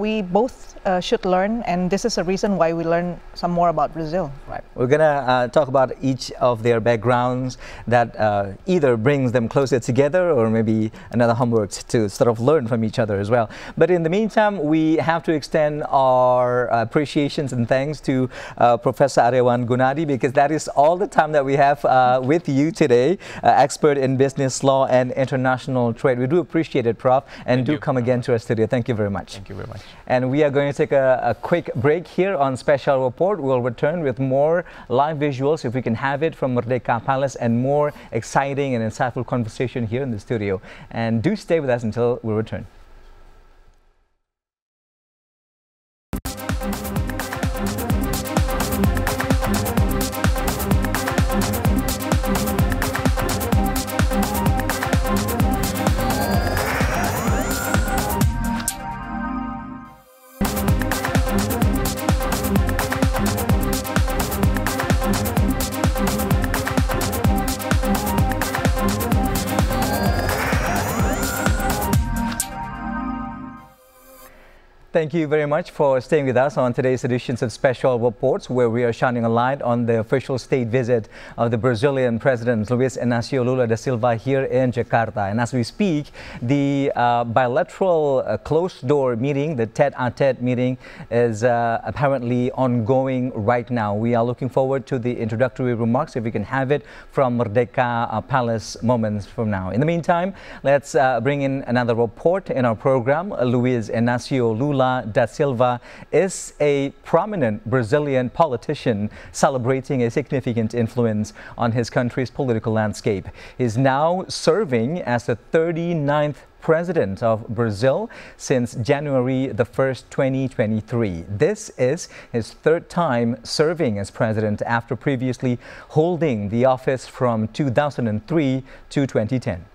we we both should learn, and this is a reason why we learn some more about Brazil. Right. We're going to talk about each of their backgrounds that either brings them closer together or maybe another homework to sort of learn from each other as well. But in the meantime, we have to extend our appreciations and thanks to Professor Aryawan Gunadi, because that is all the time that we have with you today, expert in business law and international trade. We do appreciate it, Prof, and do come again to our studio. Thank you very much. Thank you very much. And we are going to take a quick break here on Special Report. We'll return with more live visuals, if we can have it, from Merdeka Palace, and more exciting and insightful conversation here in the studio. And do stay with us until we return. Thank you very much for staying with us on today's editions of Special Reports, where we are shining a light on the official state visit of the Brazilian President Luiz Inácio Lula da Silva here in Jakarta. And as we speak, the bilateral closed-door meeting, the tete-a-tete meeting, is apparently ongoing right now. We are looking forward to the introductory remarks, if we can have it, from Merdeka Palace moments from now. In the meantime, let's bring in another report in our program. Luiz Inácio Lula da Silva is a prominent Brazilian politician celebrating a significant influence on his country's political landscape. He is now serving as the 39th President of Brazil since January the 1st, 2023. This is his third time serving as president after previously holding the office from 2003 to 2010.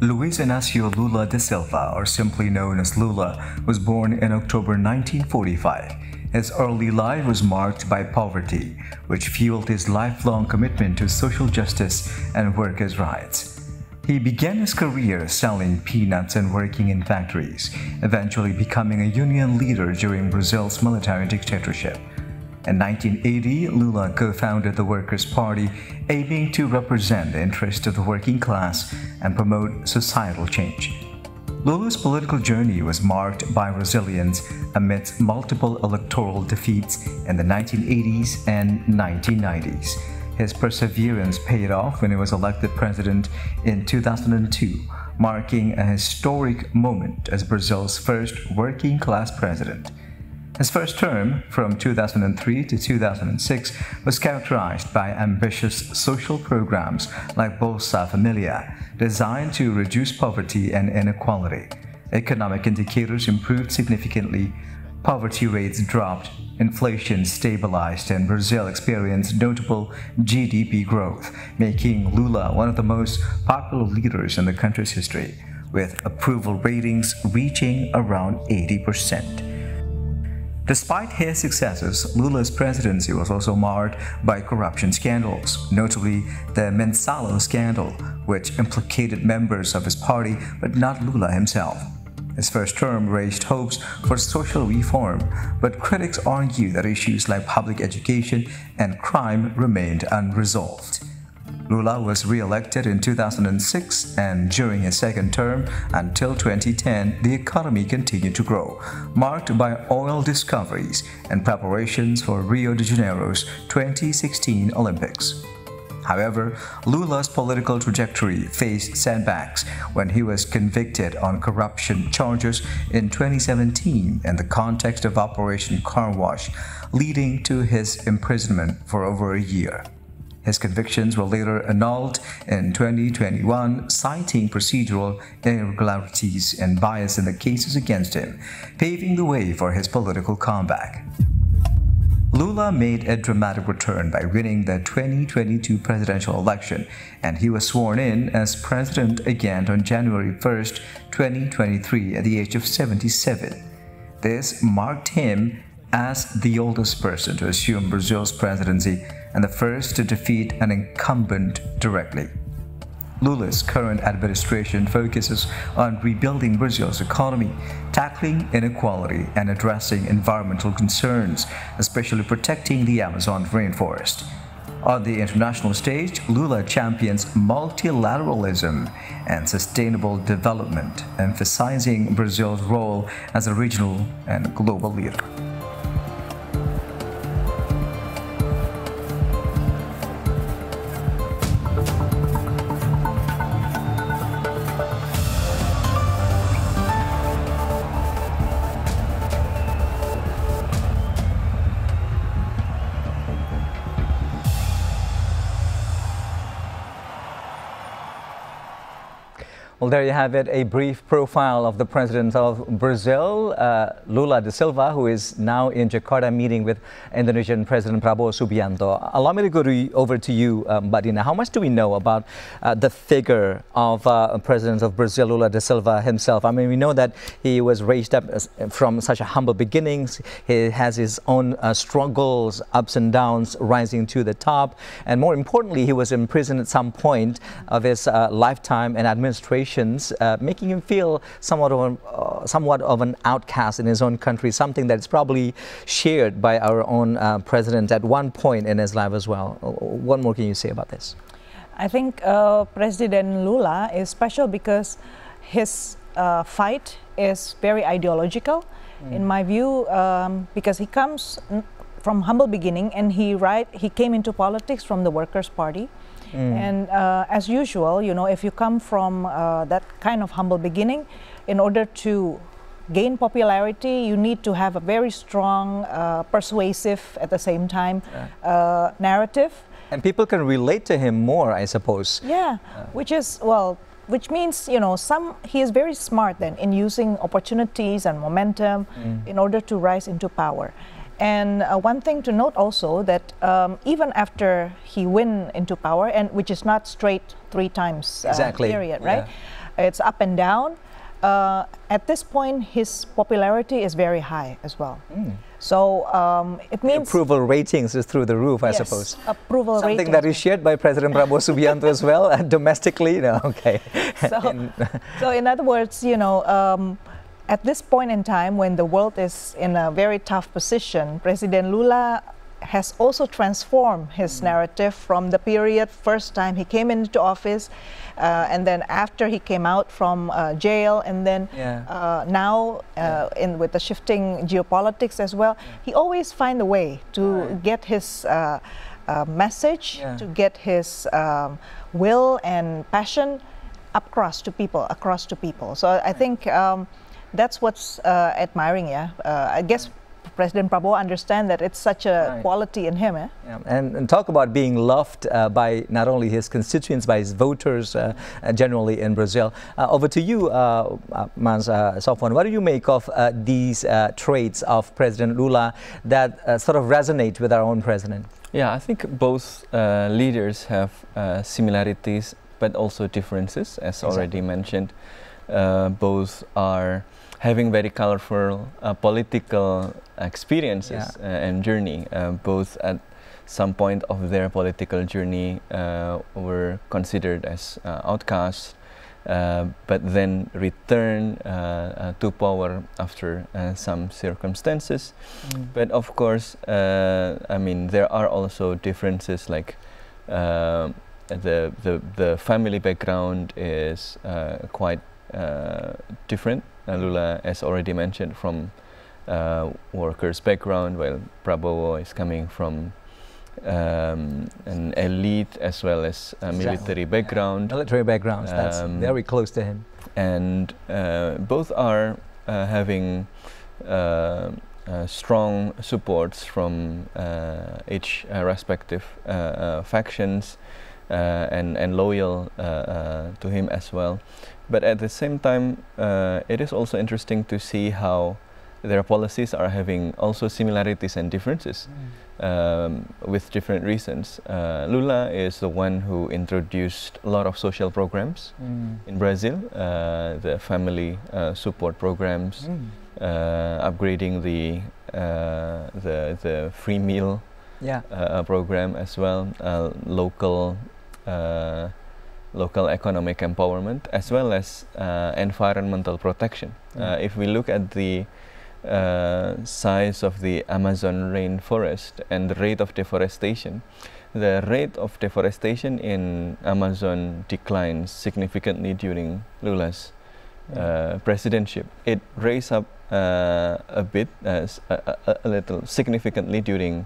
Luiz Inácio Lula da Silva, or simply known as Lula, was born in October 1945. His early life was marked by poverty, which fueled his lifelong commitment to social justice and workers' rights. He began his career selling peanuts and working in factories, eventually becoming a union leader during Brazil's military dictatorship. In 1980, Lula co-founded the Workers' Party, aiming to represent the interests of the working class and promote societal change. Lula's political journey was marked by resilience amidst multiple electoral defeats in the 1980s and 1990s. His perseverance paid off when he was elected president in 2002, marking a historic moment as Brazil's first working-class president. His first term, from 2003 to 2006, was characterized by ambitious social programs like Bolsa Familia, designed to reduce poverty and inequality. Economic indicators improved significantly, poverty rates dropped, inflation stabilized, and Brazil experienced notable GDP growth, making Lula one of the most popular leaders in the country's history, with approval ratings reaching around 80%. Despite his successes, Lula's presidency was also marred by corruption scandals, notably the Mensalo scandal, which implicated members of his party but not Lula himself. His first term raised hopes for social reform, but critics argue that issues like public education and crime remained unresolved. Lula was re-elected in 2006, and during his second term until 2010, the economy continued to grow, marked by oil discoveries and preparations for Rio de Janeiro's 2016 Olympics. However, Lula's political trajectory faced setbacks when he was convicted on corruption charges in 2017 in the context of Operation Car Wash, leading to his imprisonment for over a year. His convictions were later annulled in 2021, citing procedural irregularities and bias in the cases against him, paving the way for his political comeback. Lula made a dramatic return by winning the 2022 presidential election, and he was sworn in as president again on January 1, 2023 at the age of 77. This marked him as the oldest person to assume Brazil's presidency and the first to defeat an incumbent directly. Lula's current administration focuses on rebuilding Brazil's economy, tackling inequality, and addressing environmental concerns, especially protecting the Amazon rainforest. On the international stage, Lula champions multilateralism and sustainable development, emphasizing Brazil's role as a regional and global leader. Well, there you have it, a brief profile of the President of Brazil, Lula da Silva, who is now in Jakarta meeting with Indonesian President Prabowo Subianto. Allow me to go over to you, Badina. How much do we know about the figure of President of Brazil, Lula da Silva himself? I mean, we know that he was raised up from such a humble beginnings. He has his own struggles, ups and downs, rising to the top. And more importantly, he was imprisoned at some point of his lifetime and administration, making him feel somewhat of an outcast in his own country, something that's probably shared by our own president at one point in his life as well. What more can you say about this? I think President Lula is special because his fight is very ideological, in my view, because he comes from humble beginning and he came into politics from the Workers' Party. And as usual, you know, if you come from that kind of humble beginning, in order to gain popularity, you need to have a very strong, persuasive, at the same time, narrative. And people can relate to him more, I suppose. Yeah, which means, you know, he is very smart then in using opportunities and momentum in order to rise into power. And one thing to note also that even after he went into power, and which is not straight 3 times period, right? Yeah. It's up and down. At this point, his popularity is very high as well. So it means approval ratings is through the roof, I suppose. Approval ratings. Something that is shared by President Prabowo Subianto as well, domestically. No, okay. So in other words, you know. At this point in time, when the world is in a very tough position, President Lula has also transformed his narrative from the period first time he came into office, and then after he came out from jail, and then now with the shifting geopolitics as well, he always finds a way to get his message, to get his will and passion across to people. So I think that's what's admiring, I guess President Prabowo understands that it's such a quality in him. Yeah. And talk about being loved by not only his constituents, by his voters generally in Brazil. Over to you, Mas Sofwan. What do you make of these traits of President Lula that sort of resonate with our own president? Yeah, I think both leaders have similarities, but also differences, as already mentioned. Both are having very colorful political experiences and journey. Both at some point of their political journey were considered as outcasts, but then return to power after some circumstances. But of course, I mean, there are also differences, like the family background is quite different. Lula, as already mentioned, from workers' background, while Prabowo is coming from an elite as well as a military background. Military backgrounds, that's very close to him. And both are having strong supports from each respective factions and loyal to him as well. But at the same time, it is also interesting to see how their policies are having also similarities and differences with different reasons. Lula is the one who introduced a lot of social programs in Brazil, the family support programs, upgrading the free meal local economic empowerment, as well as environmental protection. If we look at the size of the Amazon rainforest and the rate of deforestation, the rate of deforestation in Amazon declines significantly during Lula's presidentship. It raised up a bit, a little significantly during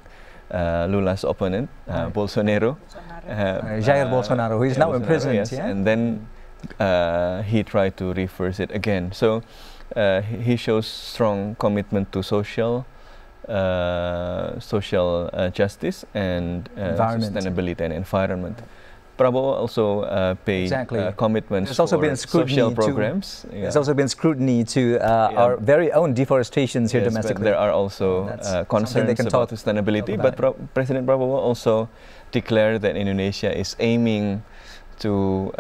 Lula's opponent, Bolsonaro. Jair Bolsonaro, who is now imprisoned. Yes, and then he tried to reverse it again. So he shows strong commitment to social justice and sustainability and environment. Prabowo also paid commitments for social programs. There's also been scrutiny to our very own deforestations here domestically. But there are also concerns about sustainability. But President Prabowo also declared that Indonesia is aiming to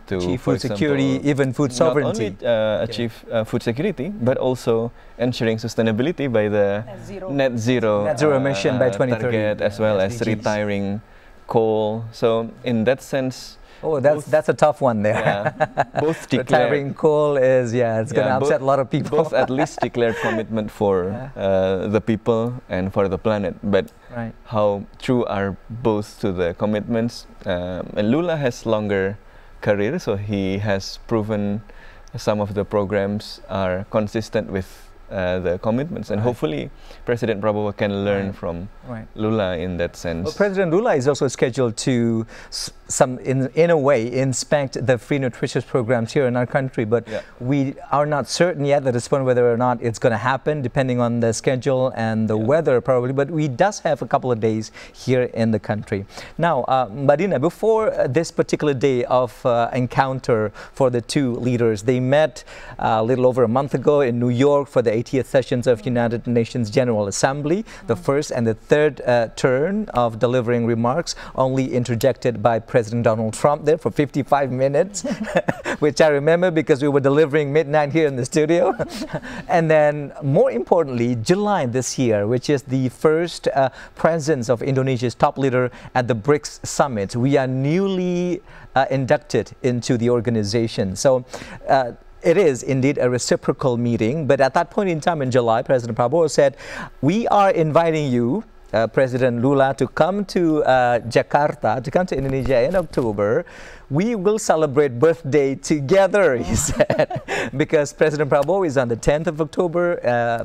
achieve food security, even food sovereignty. Not only achieve food security, but also ensuring sustainability by the net zero emission by 2030 target, as well as retiring coal. So in that sense, that's a tough one there. Yeah, both declared. Retiring coal is it's going to upset a lot of people. Both at least declared commitment for the people and for the planet. But how true are both to the commitments? And Lula has longer career, so he has proven some of the programs are consistent with the commitments, and hopefully President Prabowo can learn from Lula in that sense. Well, President Lula is also scheduled to in a way inspect the free nutritious programs here in our country, but we are not certain yet at this point whether or not it's going to happen, depending on the schedule and the weather probably, but we does have a couple of days here in the country. Now, Madina, before this particular day of encounter for the two leaders, they met a little over a month ago in New York for the 80th sessions of United Nations General Assembly, the first and the third turn of delivering remarks, only interjected by President Donald Trump there for 55 minutes, which I remember because we were delivering midnight here in the studio. And then, more importantly, July this year, which is the first presence of Indonesia's top leader at the BRICS Summit. We are newly inducted into the organization. So, it is indeed a reciprocal meeting, but at that point in time in July, President Prabowo said, we are inviting you, President Lula, to come to Jakarta, to come to Indonesia in October. We will celebrate birthday together, he said, because President Prabowo is on the 10th of October,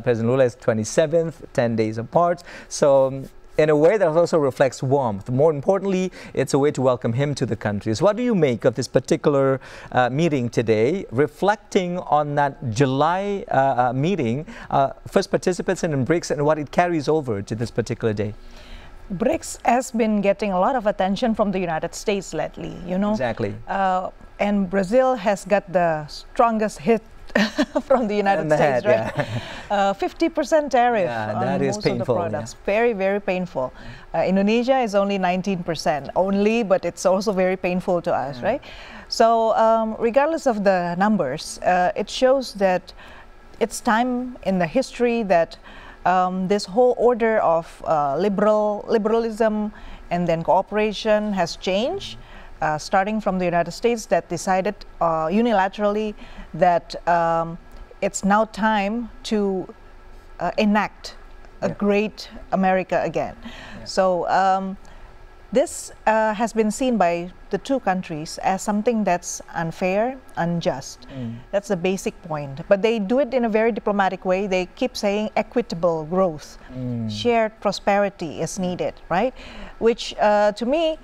President Lula is 27th, 10 days apart. So, in a way that also reflects warmth. More importantly, it's a way to welcome him to the country. So what do you make of this particular meeting today, reflecting on that July meeting, first participants in BRICS and what it carries over to this particular day? BRICS has been getting a lot of attention from the United States lately, you know. Exactly. And Brazil has got the strongest hit from the United States, right? 50% tariff on most of the products. Very, very painful. Indonesia is only 19% only, but it's also very painful to us, right? So regardless of the numbers, it shows that it's time in the history that this whole order of liberalism and then cooperation has changed. Starting from the United States that decided unilaterally that it's now time to enact a great America again. So this has been seen by the two countries as something that's unfair, unjust. That's the basic point. But they do it in a very diplomatic way. They keep saying equitable growth, shared prosperity is needed, right? Which to me,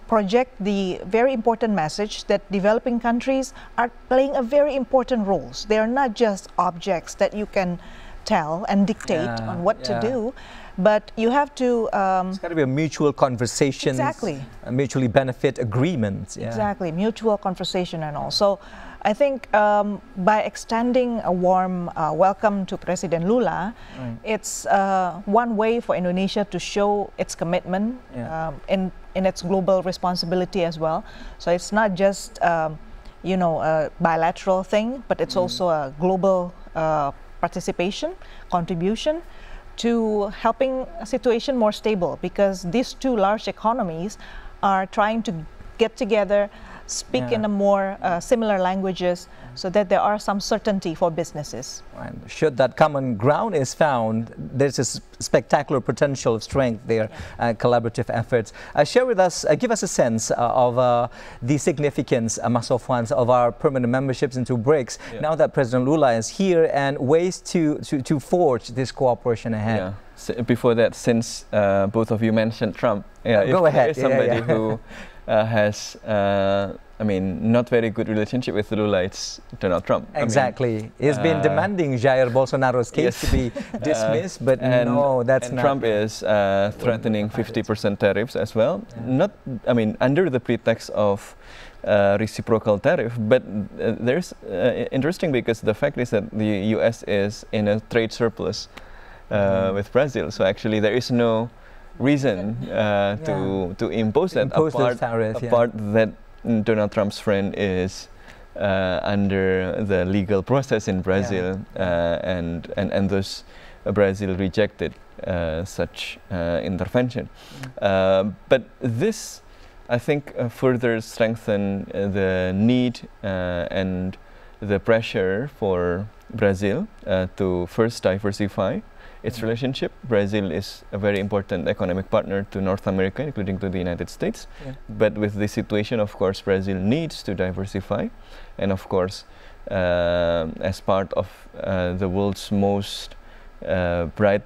project the very important message that developing countries are playing a very important roles. They are not just objects that you can tell and dictate on what to do, but you have to... it's got to be a mutual conversation. Exactly. A mutually benefit agreement. Exactly, mutual conversation and all. So I think by extending a warm welcome to President Lula, it's one way for Indonesia to show its commitment in its global responsibility as well. So it's not just, you know, a bilateral thing, but it's also a global participation, contribution to helping a situation more stable, because these two large economies are trying to get together, speak in a more similar languages, so that there are some certainty for businesses. And should that common ground is found, there's a spectacular potential of strength there, collaborative efforts. Share with us, give us a sense of the significance, Mas Sofwan, of our permanent memberships into BRICS, now that President Lula is here, and ways to forge this cooperation ahead. Yeah. So before that, since both of you mentioned Trump, go ahead. Somebody who has I mean, not very good relationship with Lula, it's Donald Trump. Exactly. I mean, he's been demanding Jair Bolsonaro's case to be dismissed, but no, that's not. Trump is threatening 50% tariffs as well. Not, I mean, under the pretext of reciprocal tariff, but there's interesting because the fact is that the U.S. is in a trade surplus with Brazil, so actually there is no reason to impose that. Apart that Donald Trump's friend is under the legal process in Brazil, and thus Brazil rejected such intervention. But this, I think, further strengthen the need and the pressure for Brazil to first diversify its relationship. Brazil is a very important economic partner to North America, including to the United States. But with this situation, of course, Brazil needs to diversify. And of course, as part of the world's most bright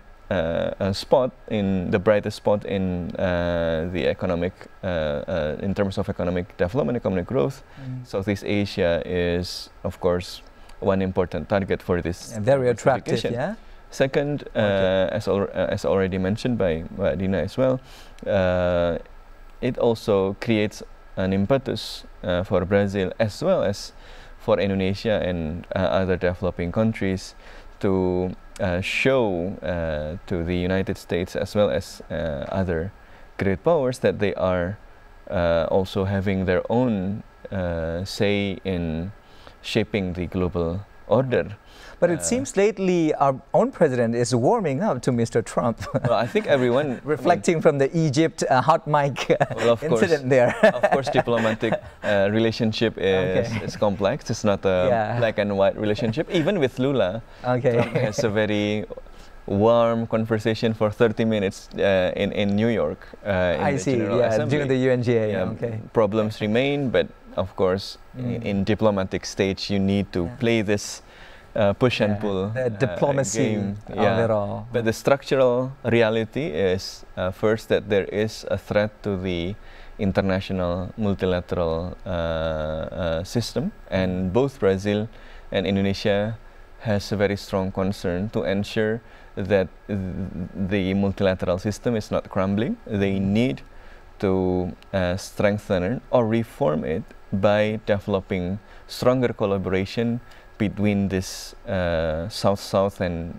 spot, in the brightest spot in the economic, in terms of economic development, economic growth, Southeast Asia is, of course, one important target for this. Very attractive, yeah. Second, as already mentioned by Dina as well, it also creates an impetus for Brazil as well as for Indonesia and other developing countries to show to the United States as well as other great powers that they are also having their own say in shaping the global order. But it seems lately our own president is warming up to Mr. Trump. Well, I think everyone... reflecting from the Egypt hot mic incident there. Of course, diplomatic relationship is complex. It's not a black and white relationship. Even with Lula, Trump has a very warm conversation for 30 minutes in New York. I see, during the UNGA. Problems remain, but of course, in diplomatic stage, you need to play this push and pull the diplomacy of it all. But the structural reality is first that there is a threat to the international multilateral system, and both Brazil and Indonesia has a very strong concern to ensure that the multilateral system is not crumbling. They need to strengthen or reform it by developing stronger collaboration between this South-South and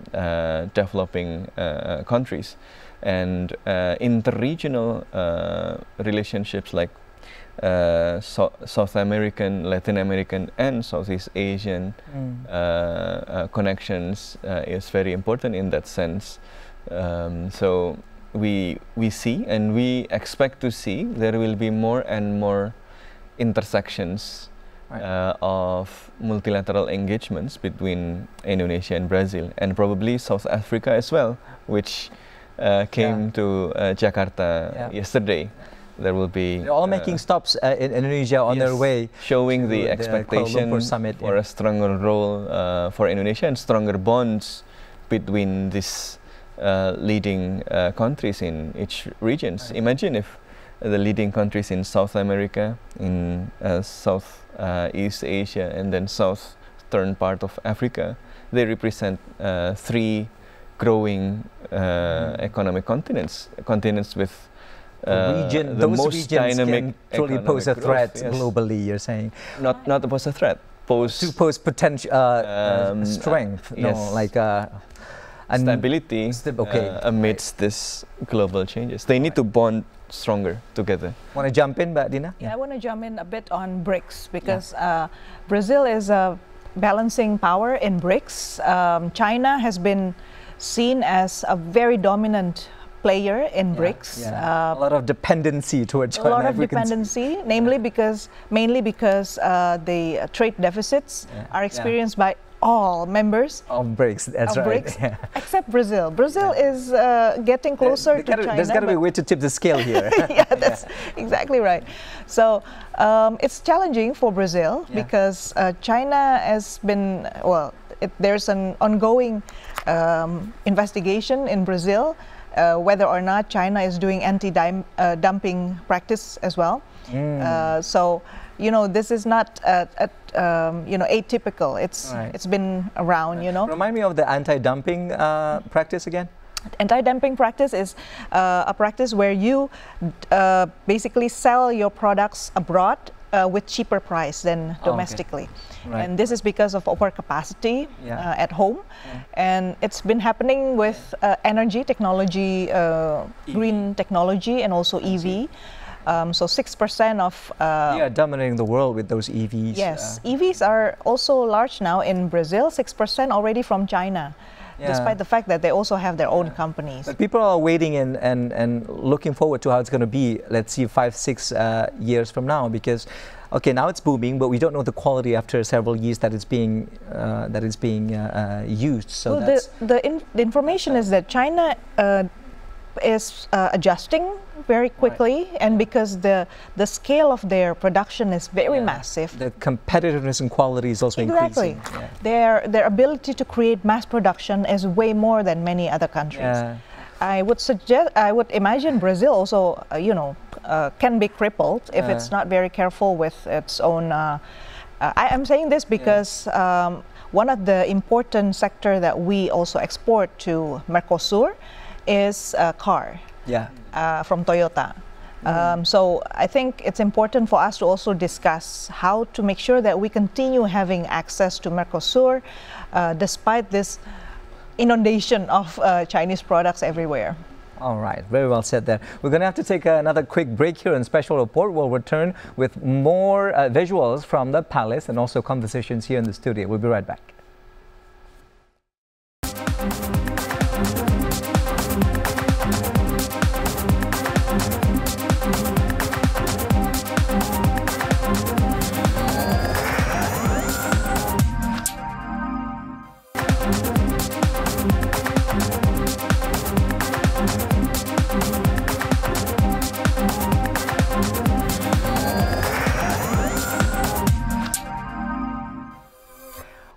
developing countries, and interregional relationships like South American, Latin American, and Southeast Asian connections is very important in that sense. So we see and we expect to see there will be more and more intersections of multilateral engagements between Indonesia and Brazil, and probably South Africa as well, which came to Jakarta yesterday. There will be... They're all making stops in Indonesia on their way. Showing the expectation for a stronger role for Indonesia and stronger bonds between these leading countries in each regions. Imagine if the leading countries in South America, in Southeast Asia, and then southern part of Africa, they represent three growing economic continents with the most regions dynamic can truly pose a threat globally, you're saying? Not pose a threat, to pose potential strength, like stability amidst this global changes. They need to bond stronger together. Want to jump in, Dina? Yeah, I want to jump in a bit on BRICS because Brazil is a balancing power in BRICS. China has been seen as a very dominant player in BRICS. A lot of dependency toward China. A lot of dependency, mainly because the trade deficits are experienced by all members of BRICS. That's right. BRICS, except Brazil. Brazil is getting closer to China. There's got to be a way to tip the scale here. Yeah, that's exactly right. So it's challenging for Brazil because China has been, well, there's an ongoing investigation in Brazil whether or not China is doing anti-dumping practice as well. So, you know, this is not atypical. It's been around, you know. Remind me of the anti-dumping practice again. Anti-dumping practice is a practice where you basically sell your products abroad with cheaper price than domestically. Right. And this is because of overcapacity at home. And it's been happening with energy technology, green technology, and also EV. So 6% of... we are dominating the world with those EVs. Yes, EVs are also large now in Brazil, 6% already from China. Despite the fact that they also have their own companies. But people are waiting and looking forward to how it's going to be, let's see, 5-6 years from now, because okay, now it's booming, but we don't know the quality after several years that it's being used. So well, the information is that China is adjusting very quickly, and because the scale of their production is very massive. The competitiveness and quality is also increasing. Their ability to create mass production is way more than many other countries. I would imagine Brazil also, you know, can be crippled if it's not very careful with its own. I am saying this because one of the important sector that we also export to Mercosur is car from Toyota. So I think it's important for us to also discuss how to make sure that we continue having access to Mercosur despite this inundation of Chinese products everywhere. All right, very well said there. We're going to have to take another quick break here in Special Report. We'll return with more visuals from the palace and also conversations here in the studio. We'll be right back.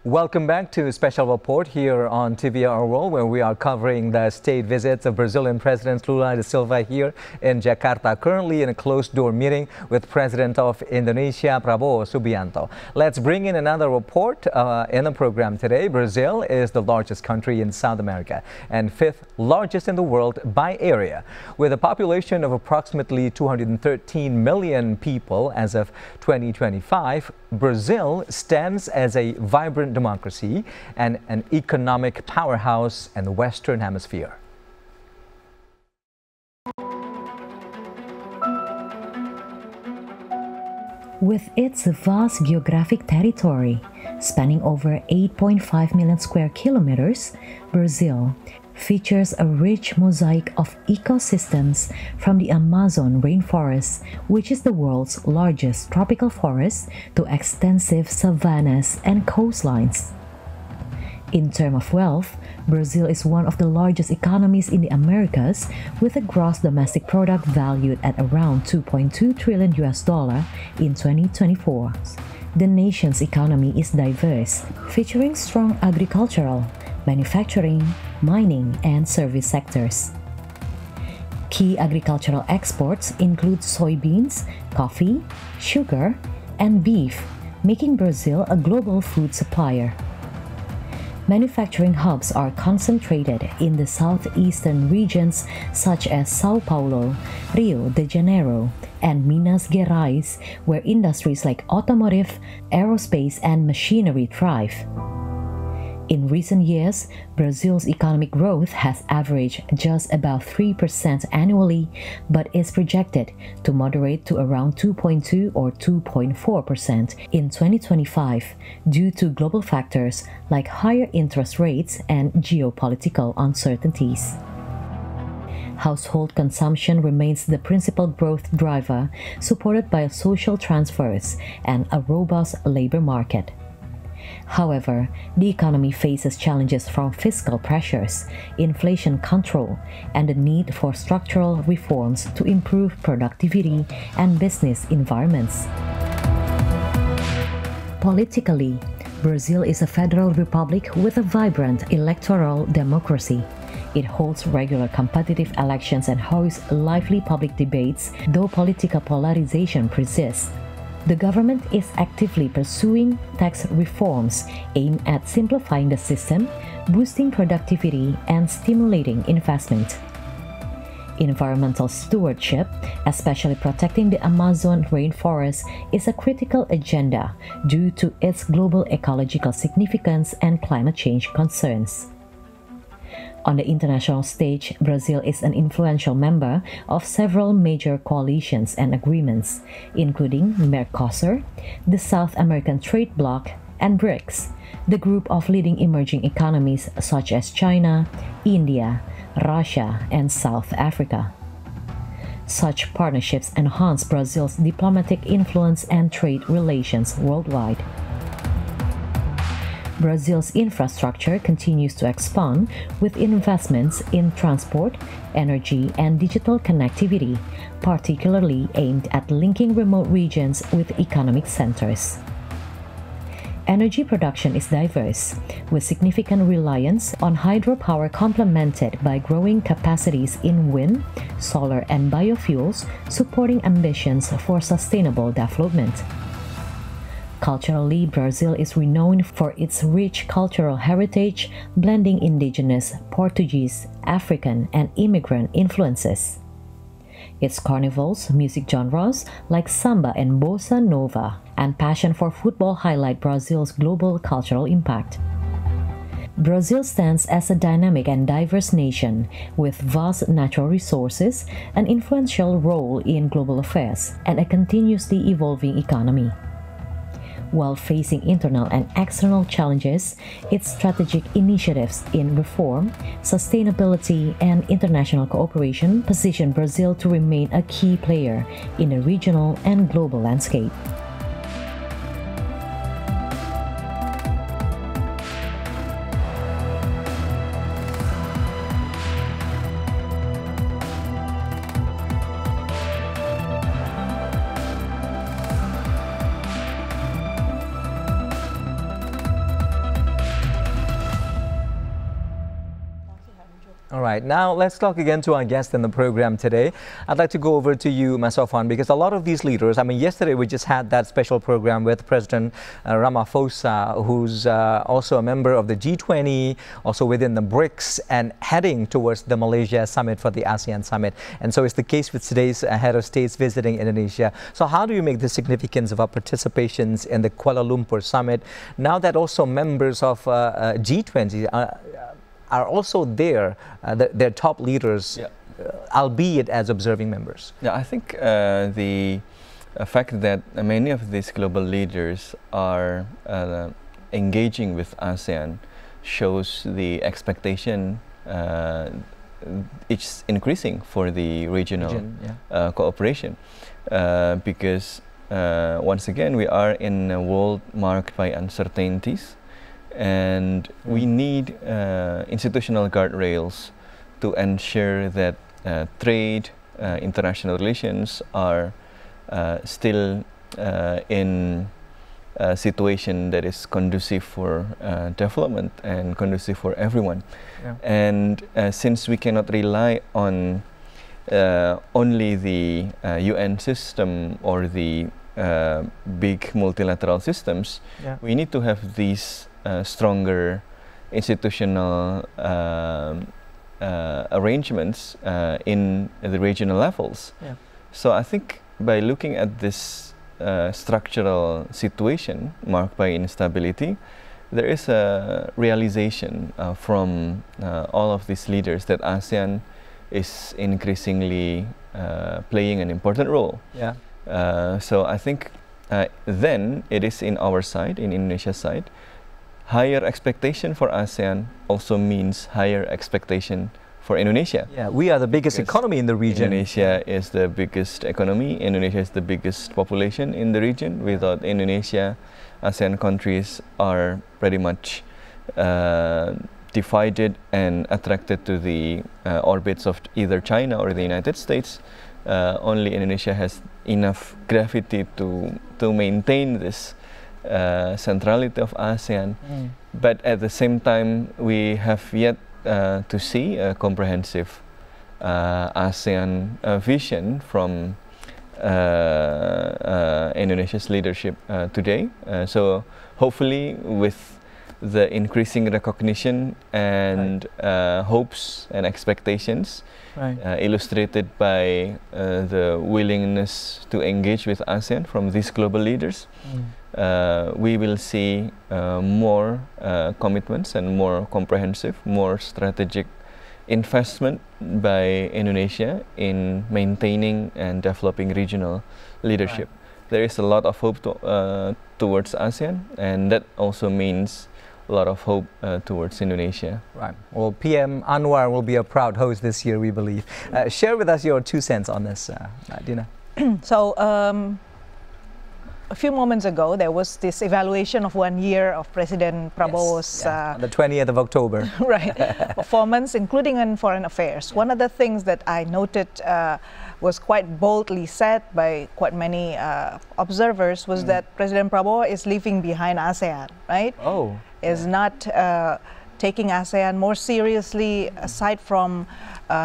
Welcome back to Special Report here on TVR World, where we are covering the state visits of Brazilian President Lula da Silva here in Jakarta, currently in a closed-door meeting with President of Indonesia, Prabowo Subianto. Let's bring in another report in the program today. Brazil is the largest country in South America and 5th largest in the world by area. With a population of approximately 213 million people as of 2025, Brazil stands as a vibrant democracy and an economic powerhouse in the Western Hemisphere. With its vast geographic territory, spanning over 8.5 million square kilometers, Brazil features a rich mosaic of ecosystems from the Amazon rainforest, which is the world's largest tropical forest, to extensive savannas and coastlines. In terms of wealth, Brazil is one of the largest economies in the Americas, with a gross domestic product valued at around $2.2 trillion in 2024. The nation's economy is diverse, featuring strong agricultural, manufacturing, mining, and service sectors. Key agricultural exports include soybeans, coffee, sugar, and beef, making Brazil a global food supplier. Manufacturing hubs are concentrated in the southeastern regions such as São Paulo, Rio de Janeiro, and Minas Gerais, where industries like automotive, aerospace, and machinery thrive. In recent years, Brazil's economic growth has averaged just about 3% annually, but is projected to moderate to around 2.2 or 2.4% in 2025 due to global factors like higher interest rates and geopolitical uncertainties. Household consumption remains the principal growth driver, supported by social transfers and a robust labor market. However, the economy faces challenges from fiscal pressures, inflation control, and the need for structural reforms to improve productivity and business environments. Politically, Brazil is a federal republic with a vibrant electoral democracy. It holds regular competitive elections and hosts lively public debates, though political polarization persists. The government is actively pursuing tax reforms aimed at simplifying the system, boosting productivity, and stimulating investment. Environmental stewardship, especially protecting the Amazon rainforest, is a critical agenda due to its global ecological significance and climate change concerns. On the international stage, Brazil is an influential member of several major coalitions and agreements, including Mercosur, the South American Trade Bloc, and BRICS, the group of leading emerging economies such as China, India, Russia, and South Africa. Such partnerships enhance Brazil's diplomatic influence and trade relations worldwide. Brazil's infrastructure continues to expand with investments in transport, energy, and digital connectivity, particularly aimed at linking remote regions with economic centers. Energy production is diverse, with significant reliance on hydropower complemented by growing capacities in wind, solar, and biofuels, supporting ambitions for sustainable development. Culturally, Brazil is renowned for its rich cultural heritage, blending indigenous, Portuguese, African, and immigrant influences. Its carnivals, music genres like samba and bossa nova, and passion for football highlight Brazil's global cultural impact. Brazil stands as a dynamic and diverse nation with vast natural resources, an influential role in global affairs, and a continuously evolving economy. While facing internal and external challenges, its strategic initiatives in reform, sustainability, and international cooperation position Brazil to remain a key player in the regional and global landscape. All right, now let's talk again to our guest in the program today. I'd like to go over to you, Mas Sofwan, because a lot of these leaders, I mean, yesterday we just had that special program with President Ramaphosa, who's also a member of the G20, also within the BRICS, and heading towards the Malaysia summit for the ASEAN summit. And so it's the case with today's head of states visiting Indonesia. So how do you make the significance of our participations in the Kuala Lumpur summit, now that also members of G20 are also there, their top leaders, albeit as observing members? Yeah, I think the fact that many of these global leaders are engaging with ASEAN shows the expectation it's increasing for the regional cooperation, because once again we are in a world marked by uncertainties, and we need institutional guardrails to ensure that trade, international relations are still in a situation that is conducive for development and conducive for everyone. And since we cannot rely on only the UN system or the big multilateral systems, we need to have these stronger institutional arrangements in the regional levels. So I think by looking at this structural situation marked by instability, there is a realization from all of these leaders that ASEAN is increasingly playing an important role. So I think then it is in our side, in Indonesia's side, higher expectation for ASEAN also means higher expectation for Indonesia. Yeah, we are the biggest economy in the region. Indonesia is the biggest economy. Indonesia is the biggest population in the region. Without Indonesia, ASEAN countries are pretty much divided and attracted to the orbits of either China or the United States. Only Indonesia has enough gravity to maintain this centrality of ASEAN. But at the same time, we have yet to see a comprehensive ASEAN vision from Indonesia's leadership today. So hopefully with the increasing recognition and hopes and expectations illustrated by the willingness to engage with ASEAN from these global leaders, we will see more commitments and more comprehensive, more strategic investment by Indonesia in maintaining and developing regional leadership. There is a lot of hope towards ASEAN, and that also means a lot of hope towards Indonesia. Right. Well, PM Anwar will be a proud host this year, we believe. Share with us your 2 cents on this, Dina. So, a few moments ago, there was this evaluation of 1 year of President Prabowo's on the 20th of October. Performance, including in foreign affairs. One of the things that I noted was quite boldly said by quite many observers was that President Prabowo is leaving behind ASEAN, right? Is not taking ASEAN more seriously, aside from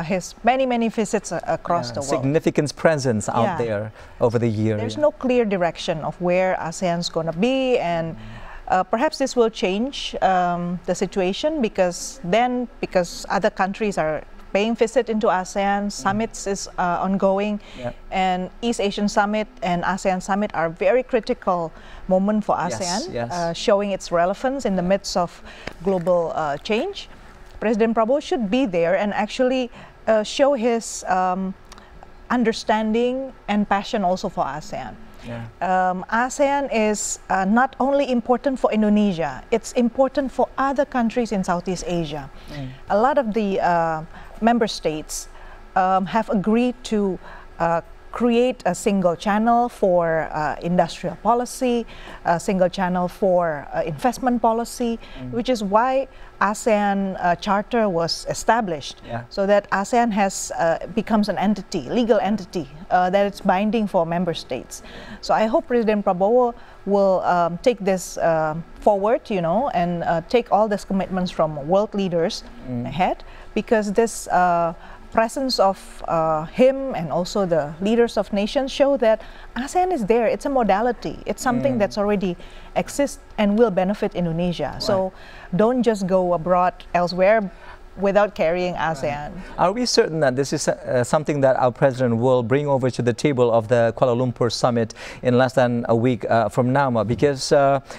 his many visits across the world. Significant presence out there over the year. There's no clear direction of where ASEAN's going to be, and perhaps this will change the situation, because other countries are paying visit into ASEAN, summits is ongoing, and East Asian Summit and ASEAN Summit are very critical moment for ASEAN, showing its relevance in the midst of global change. President Prabowo should be there and actually show his understanding and passion also for ASEAN. ASEAN is not only important for Indonesia, it's important for other countries in Southeast Asia. A lot of the member states have agreed to create a single channel for industrial policy, a single channel for investment policy, which is why ASEAN Charter was established, so that ASEAN has becomes an entity, legal entity, that it's binding for member states. So I hope President Prabowo will take this forward, you know, and take all these commitments from world leaders ahead, because this presence of him and also the leaders of nations show that ASEAN is there. It's a modality. It's something that's already exists and will benefit Indonesia. So don't just go abroad elsewhere without carrying ASEAN. Are we certain that this is something that our president will bring over to the table of the Kuala Lumpur summit in less than a week from now? Because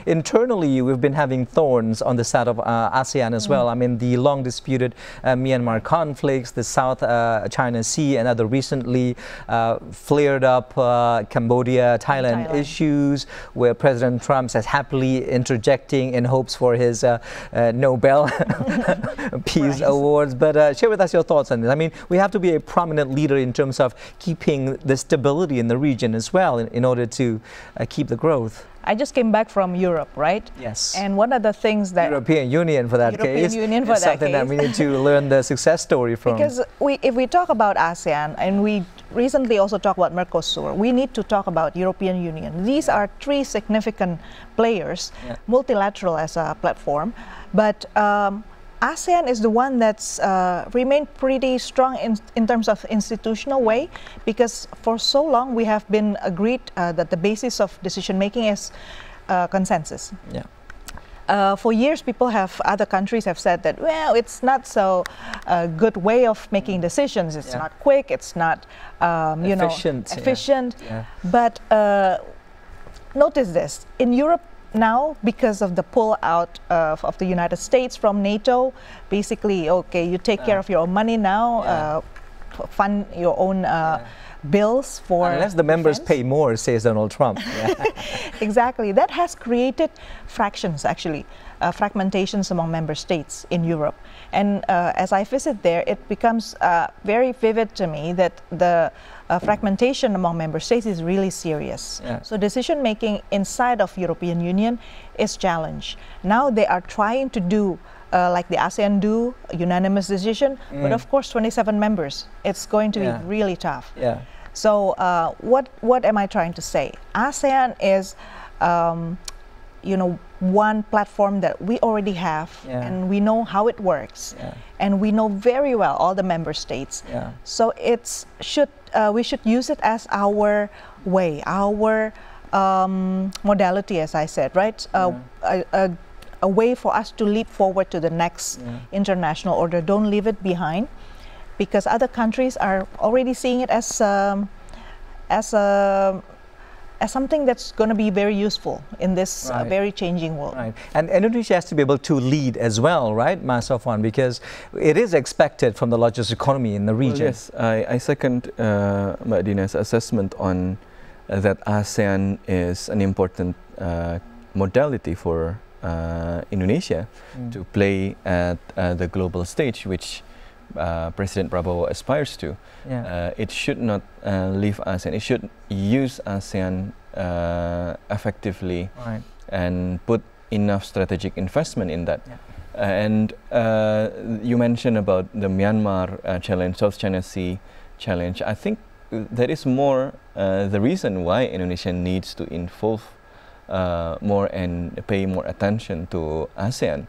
internally we've been having thorns on the side of ASEAN as well. I mean, the long disputed Myanmar conflicts, the South China Sea, and other recently flared up Cambodia, Thailand issues, where President Trump is happily interjecting in hopes for his Nobel Peace Awards. But share with us your thoughts on this. I mean, we have to be a prominent leader in terms of keeping the stability in the region as well, in order to keep the growth. I just came back from Europe, right? Yes. And one of the things that European Union for that case is something that we need to learn the success story from. Because if we talk about ASEAN, and we recently also talk about Mercosur, we need to talk about European Union. These are three significant players, multilateral as a platform, but ASEAN is the one that's remained pretty strong in terms of institutional way, because for so long we have been agreed that the basis of decision making is consensus. For years, other countries have said that, well, it's not so good way of making decisions. It's not quick. It's not, you know, efficient. But notice this in Europe. Now, because of the pull-out of the United States from NATO, basically, okay, you take care of your own money now, fund your own bills for unless the members pay more, says Donald Trump. Exactly. That has created fractions, actually, fragmentations among member states in Europe. And as I visit there, it becomes very vivid to me that the fragmentation among member states is really serious. Yeah. So decision making inside of European Union is challenged. Now they are trying to do like the ASEAN do, unanimous decision, but of course 27 members, it's going to be really tough. Yeah. So what am I trying to say? ASEAN is, you know, one platform that we already have, and we know how it works, and we know very well all the member states. So we should use it as our way, our modality, as I said, right? A way for us to leap forward to the next international order. Don't leave it behind, because other countries are already seeing it as something that's going to be very useful in this very changing world. Right. And Indonesia has to be able to lead as well, right, Mas Sofwan, because it is expected from the largest economy in the region. Well, yes, I second Mbak Dina's assessment on that ASEAN is an important modality for Indonesia to play at the global stage, which President Prabowo aspires to. It should not leave ASEAN. It should use ASEAN effectively and put enough strategic investment in that. And you mentioned about the Myanmar challenge, South China Sea challenge. I think that is more the reason why Indonesia needs to involve more and pay more attention to ASEAN.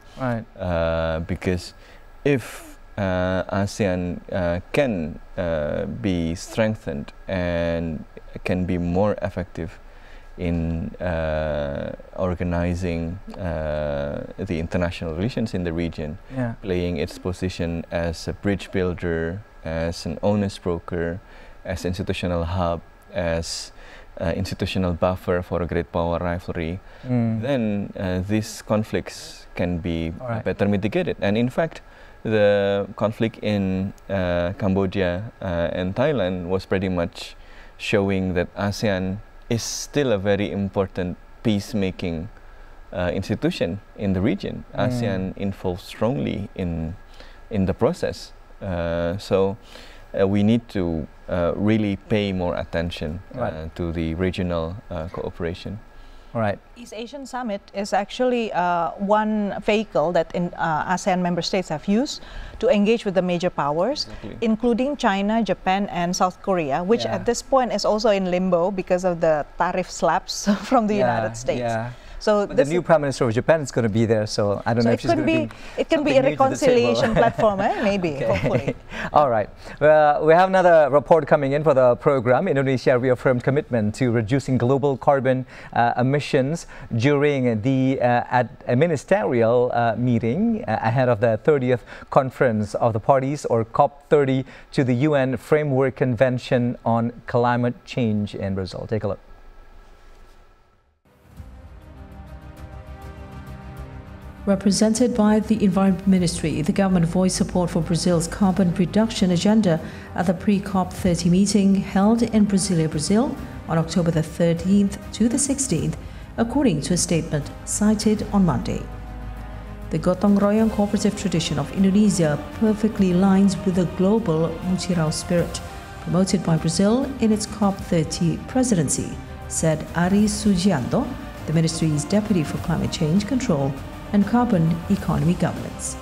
Because if ASEAN can be strengthened and can be more effective in organizing the international relations in the region, playing its position as a bridge builder, as an honest broker, as institutional hub, as institutional buffer for a great power rivalry, then these conflicts can be better mitigated. And in fact, the conflict in Cambodia and Thailand was pretty much showing that ASEAN is still a very important peacemaking institution in the region. ASEAN involved strongly in the process. So we need to really pay more attention to the regional cooperation. East Asian Summit is actually one vehicle that ASEAN member states have used to engage with the major powers, including China, Japan, and South Korea, which at this point is also in limbo because of the tariff slaps from the United States. So the new Prime Minister of Japan is going to be there, so I don't know if she's going to be. It can be a reconciliation platform, maybe, hopefully. All right. Well, we have another report coming in for the program. Indonesia reaffirmed commitment to reducing global carbon emissions during the a ministerial meeting ahead of the 30th Conference of the Parties, or COP30, to the UN Framework Convention on Climate Change in Brazil. Take a look. Represented by the Environment Ministry, the government voiced support for Brazil's carbon reduction agenda at the pre-COP30 meeting held in Brasilia, Brazil on October the 13th to the 16th, according to a statement cited on Monday. The Gotong Royong cooperative tradition of Indonesia perfectly aligns with the global Mutirao spirit promoted by Brazil in its COP30 presidency, said Ari Sugianto, the ministry's deputy for climate change control and carbon economy governance.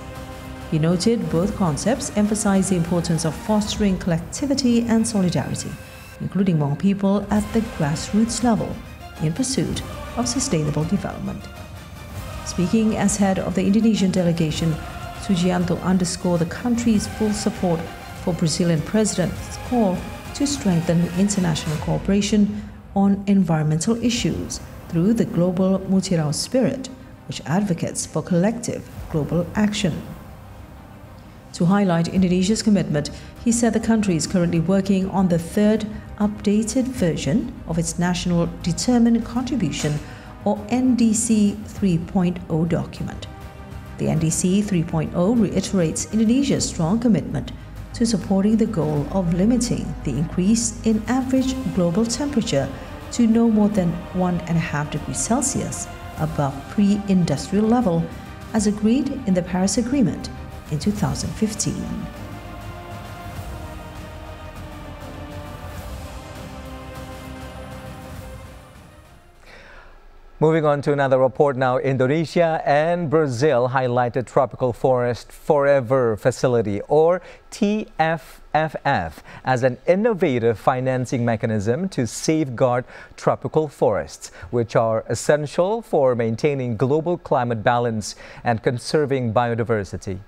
He noted both concepts emphasize the importance of fostering collectivity and solidarity, including among people at the grassroots level, in pursuit of sustainable development. Speaking as head of the Indonesian delegation, Sugianto underscored the country's full support for Brazilian President's call to strengthen international cooperation on environmental issues through the global Mutirao spirit, which advocates for collective global action. To highlight Indonesia's commitment, he said the country is currently working on the third updated version of its National Determined Contribution, or NDC 3.0 document. The NDC 3.0 reiterates Indonesia's strong commitment to supporting the goal of limiting the increase in average global temperature to no more than 1.5 degrees Celsius above pre-industrial level, as agreed in the Paris Agreement in 2015. Moving on to another report now, Indonesia and Brazil highlighted Tropical Forest Forever Facility, or TFFF, as an innovative financing mechanism to safeguard tropical forests, which are essential for maintaining global climate balance and conserving biodiversity.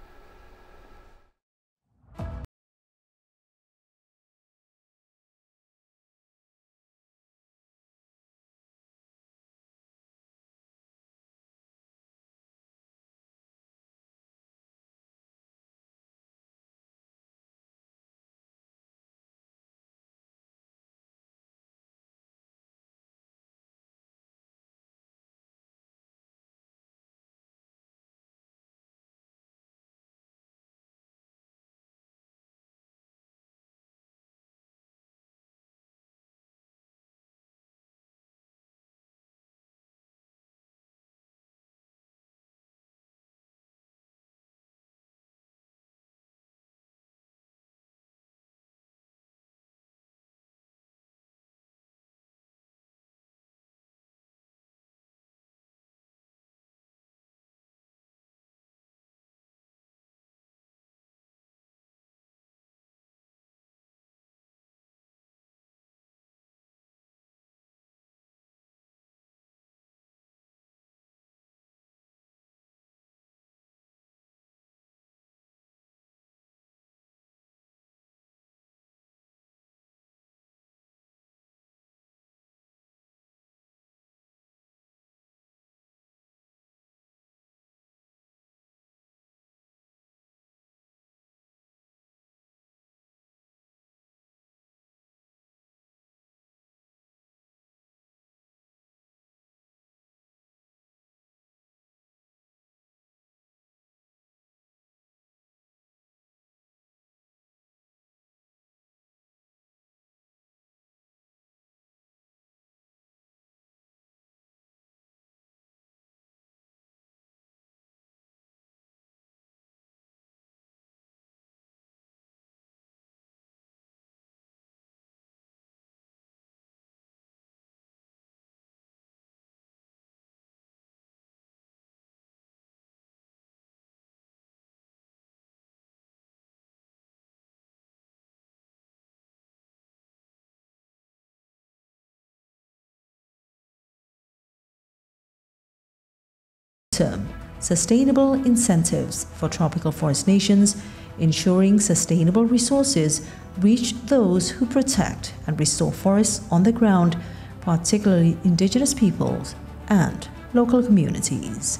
Sustainable incentives for tropical forest nations, ensuring sustainable resources reach those who protect and restore forests on the ground, particularly indigenous peoples and local communities.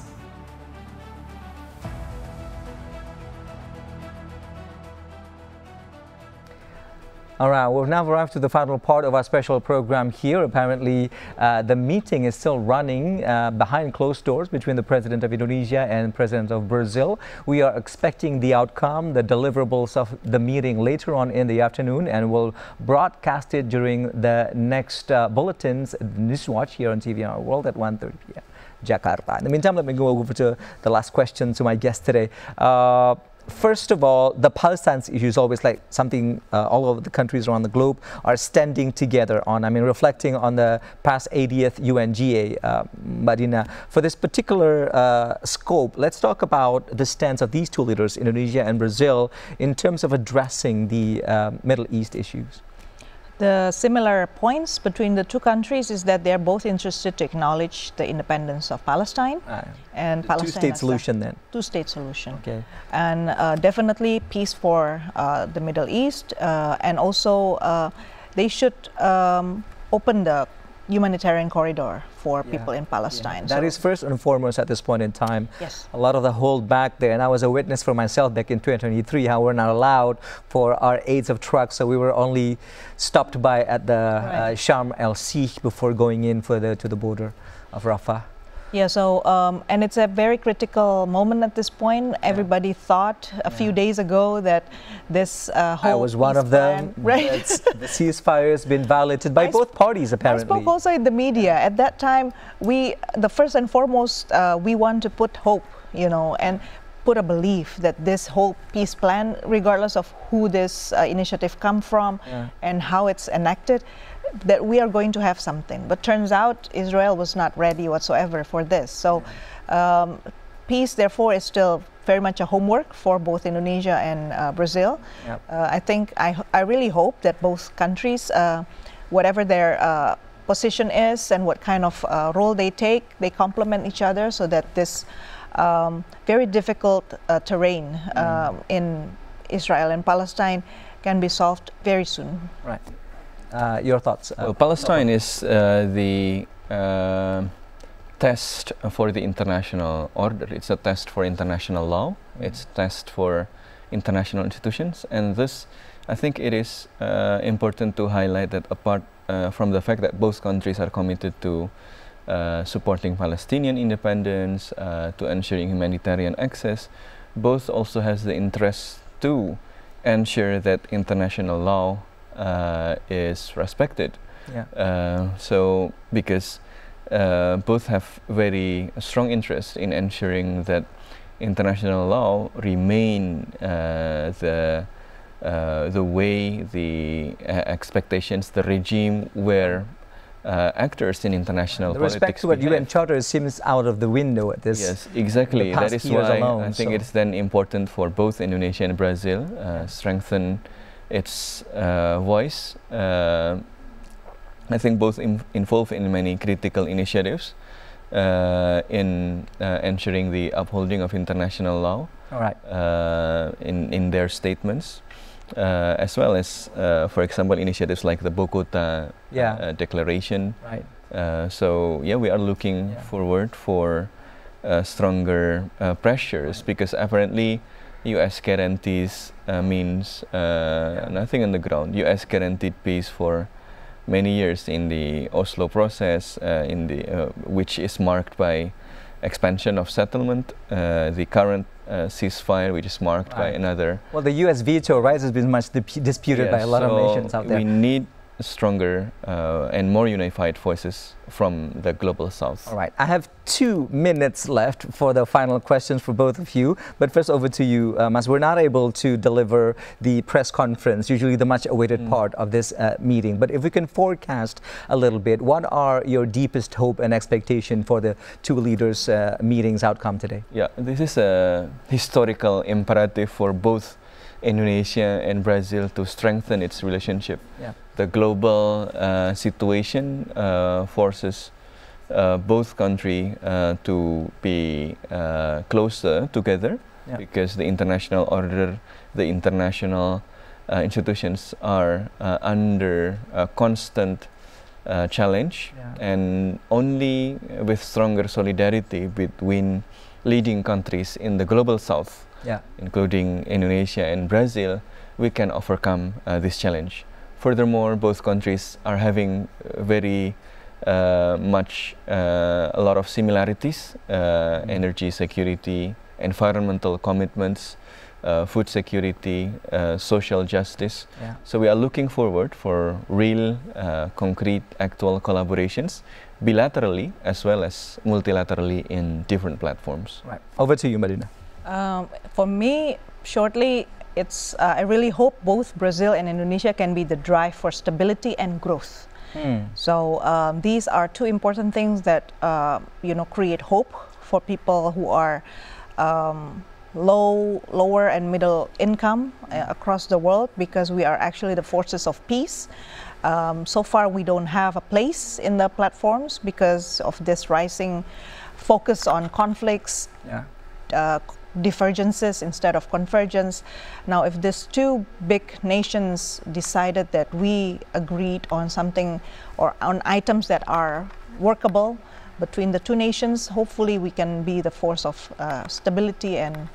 All right, we've now arrived to the final part of our special program here. Apparently, the meeting is still running behind closed doors between the President of Indonesia and President of Brazil. We are expecting the outcome, the deliverables of the meeting later on in the afternoon, and we'll broadcast it during the next bulletins, Newswatch, here on TVR World at 1:30 p.m. Jakarta. In the meantime, let me go over to the last question to my guest today. First of all, the Palestine issue is always like something all over the countries around the globe are standing together on. I mean, reflecting on the past 80th UNGA, Madina. For this particular scope, let's talk about the stance of these two leaders, Indonesia and Brazil, in terms of addressing the Middle East issues. The similar points between the two countries is that they're both interested to acknowledge the independence of Palestine and Palestine. Two-state solution then. Two-state solution. Okay. And definitely peace for the Middle East, and also they should open the humanitarian corridor for people in Palestine. That is first and foremost at this point in time. Yes. A lot of the hold back there, and I was a witness for myself back in 2023 how we're not allowed for our aids of trucks, so we were only stopped by at the Sharm el Sheikh before going in for to the border of Rafah. Yeah, so, and it's a very critical moment at this point. Everybody thought a few days ago that this whole I was one of them. Right? The ceasefire has been violated by both parties, apparently. I spoke also in the media. At that time, the first and foremost, we want to put hope, you know, and put a belief that this whole peace plan, regardless of who this initiative come from and how it's enacted, that we are going to have something. But turns out Israel was not ready whatsoever for this. So peace, therefore, is still very much a homework for both Indonesia and Brazil. Yep. I think, I really hope that both countries, whatever their position is and what kind of role they take, they complement each other so that this very difficult terrain in Israel and Palestine can be solved very soon. Right. Your thoughts? Well, Palestine is the test for the international order. It's a test for international law. It's a test for international institutions. And this, I think it is important to highlight that apart from the fact that both countries are committed to supporting Palestinian independence, to ensuring humanitarian access, both also has the interest to ensure that international law is respected. Yeah. So because both have very strong interest in ensuring that international law remain the way, the expectations, the regime where actors in international politics. The respect to what UN Charter seems out of the window at this. Yes, exactly. That is why alone, I think it's then important for both Indonesia and Brazil strengthen its voice. I think both involved in many critical initiatives in ensuring the upholding of international law. All right. In their statements. As well as, for example, initiatives like the Bogota Declaration. Right. So yeah, we are looking forward for stronger pressures because apparently U.S. guarantees means nothing on the ground. U.S. guaranteed peace for many years in the Oslo process, which is marked by expansion of settlement, the current ceasefire, which is marked by another. Well, the U.S. veto, right, has been much disputed by a lot of nations out there. We need stronger and more unified voices from the global south. All right, I have 2 minutes left for the final questions for both of you. But first, over to you, Mas. We're not able to deliver the press conference, usually the much awaited part of this meeting. But if we can forecast a little bit, what are your deepest hope and expectation for the 2 leaders' meetings outcome today? Yeah, this is a historical imperative for both Indonesia and Brazil to strengthen its relationship. Yeah. The global situation forces both countries to be closer together because the international order, the international institutions are under a constant challenge, and only with stronger solidarity between leading countries in the global south, including Indonesia and Brazil, we can overcome this challenge. Furthermore, both countries are having very much a lot of similarities, energy security, environmental commitments, food security, social justice. So we are looking forward for real, concrete, actual collaborations, bilaterally as well as multilaterally in different platforms. Right. Over to you, Marina. For me, shortly, it's I really hope both Brazil and Indonesia can be the drive for stability and growth. So these are 2 important things that create hope for people who are lower and middle income across the world, because we are actually the forces of peace. So far, we don't have a place in the platforms because of this rising focus on conflicts. Divergences instead of convergence. Now, if these 2 big nations decided that we agreed on something or on items that are workable between the 2 nations, hopefully we can be the force of stability and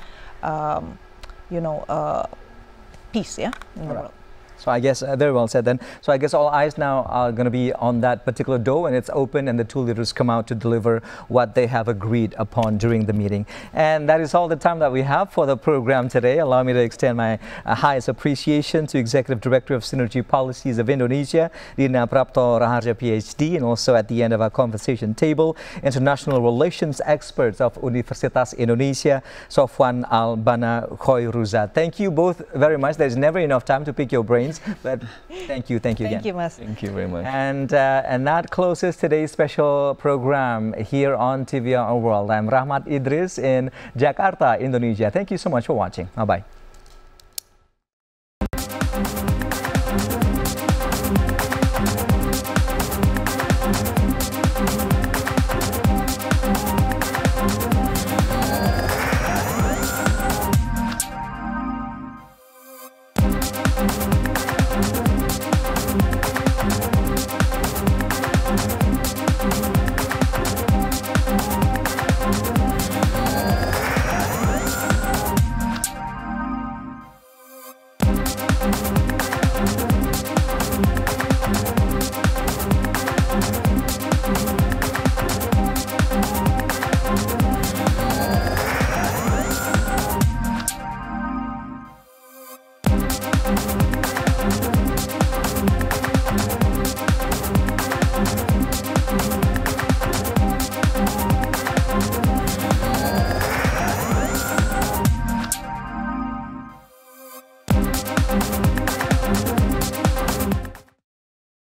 peace, in the world. So I guess very well said then. So I guess all eyes now are going to be on that particular door, and it's open, and the two leaders come out to deliver what they have agreed upon during the meeting. And that is all the time that we have for the program today. Allow me to extend my highest appreciation to Executive Director of Synergy Policies of Indonesia, Dina Prapto Raharja PhD, and also at the end of our conversation table, International Relations experts of Universitas Indonesia, Sofwan Albana Khoiruza. Thank you both very much. There's never enough time to pick your brains, but thank you again. Thank you, Mas. Thank you very much. And that closes today's special program here on TVR World. I'm Rahmat Idris in Jakarta, Indonesia. Thank you so much for watching. Bye-bye.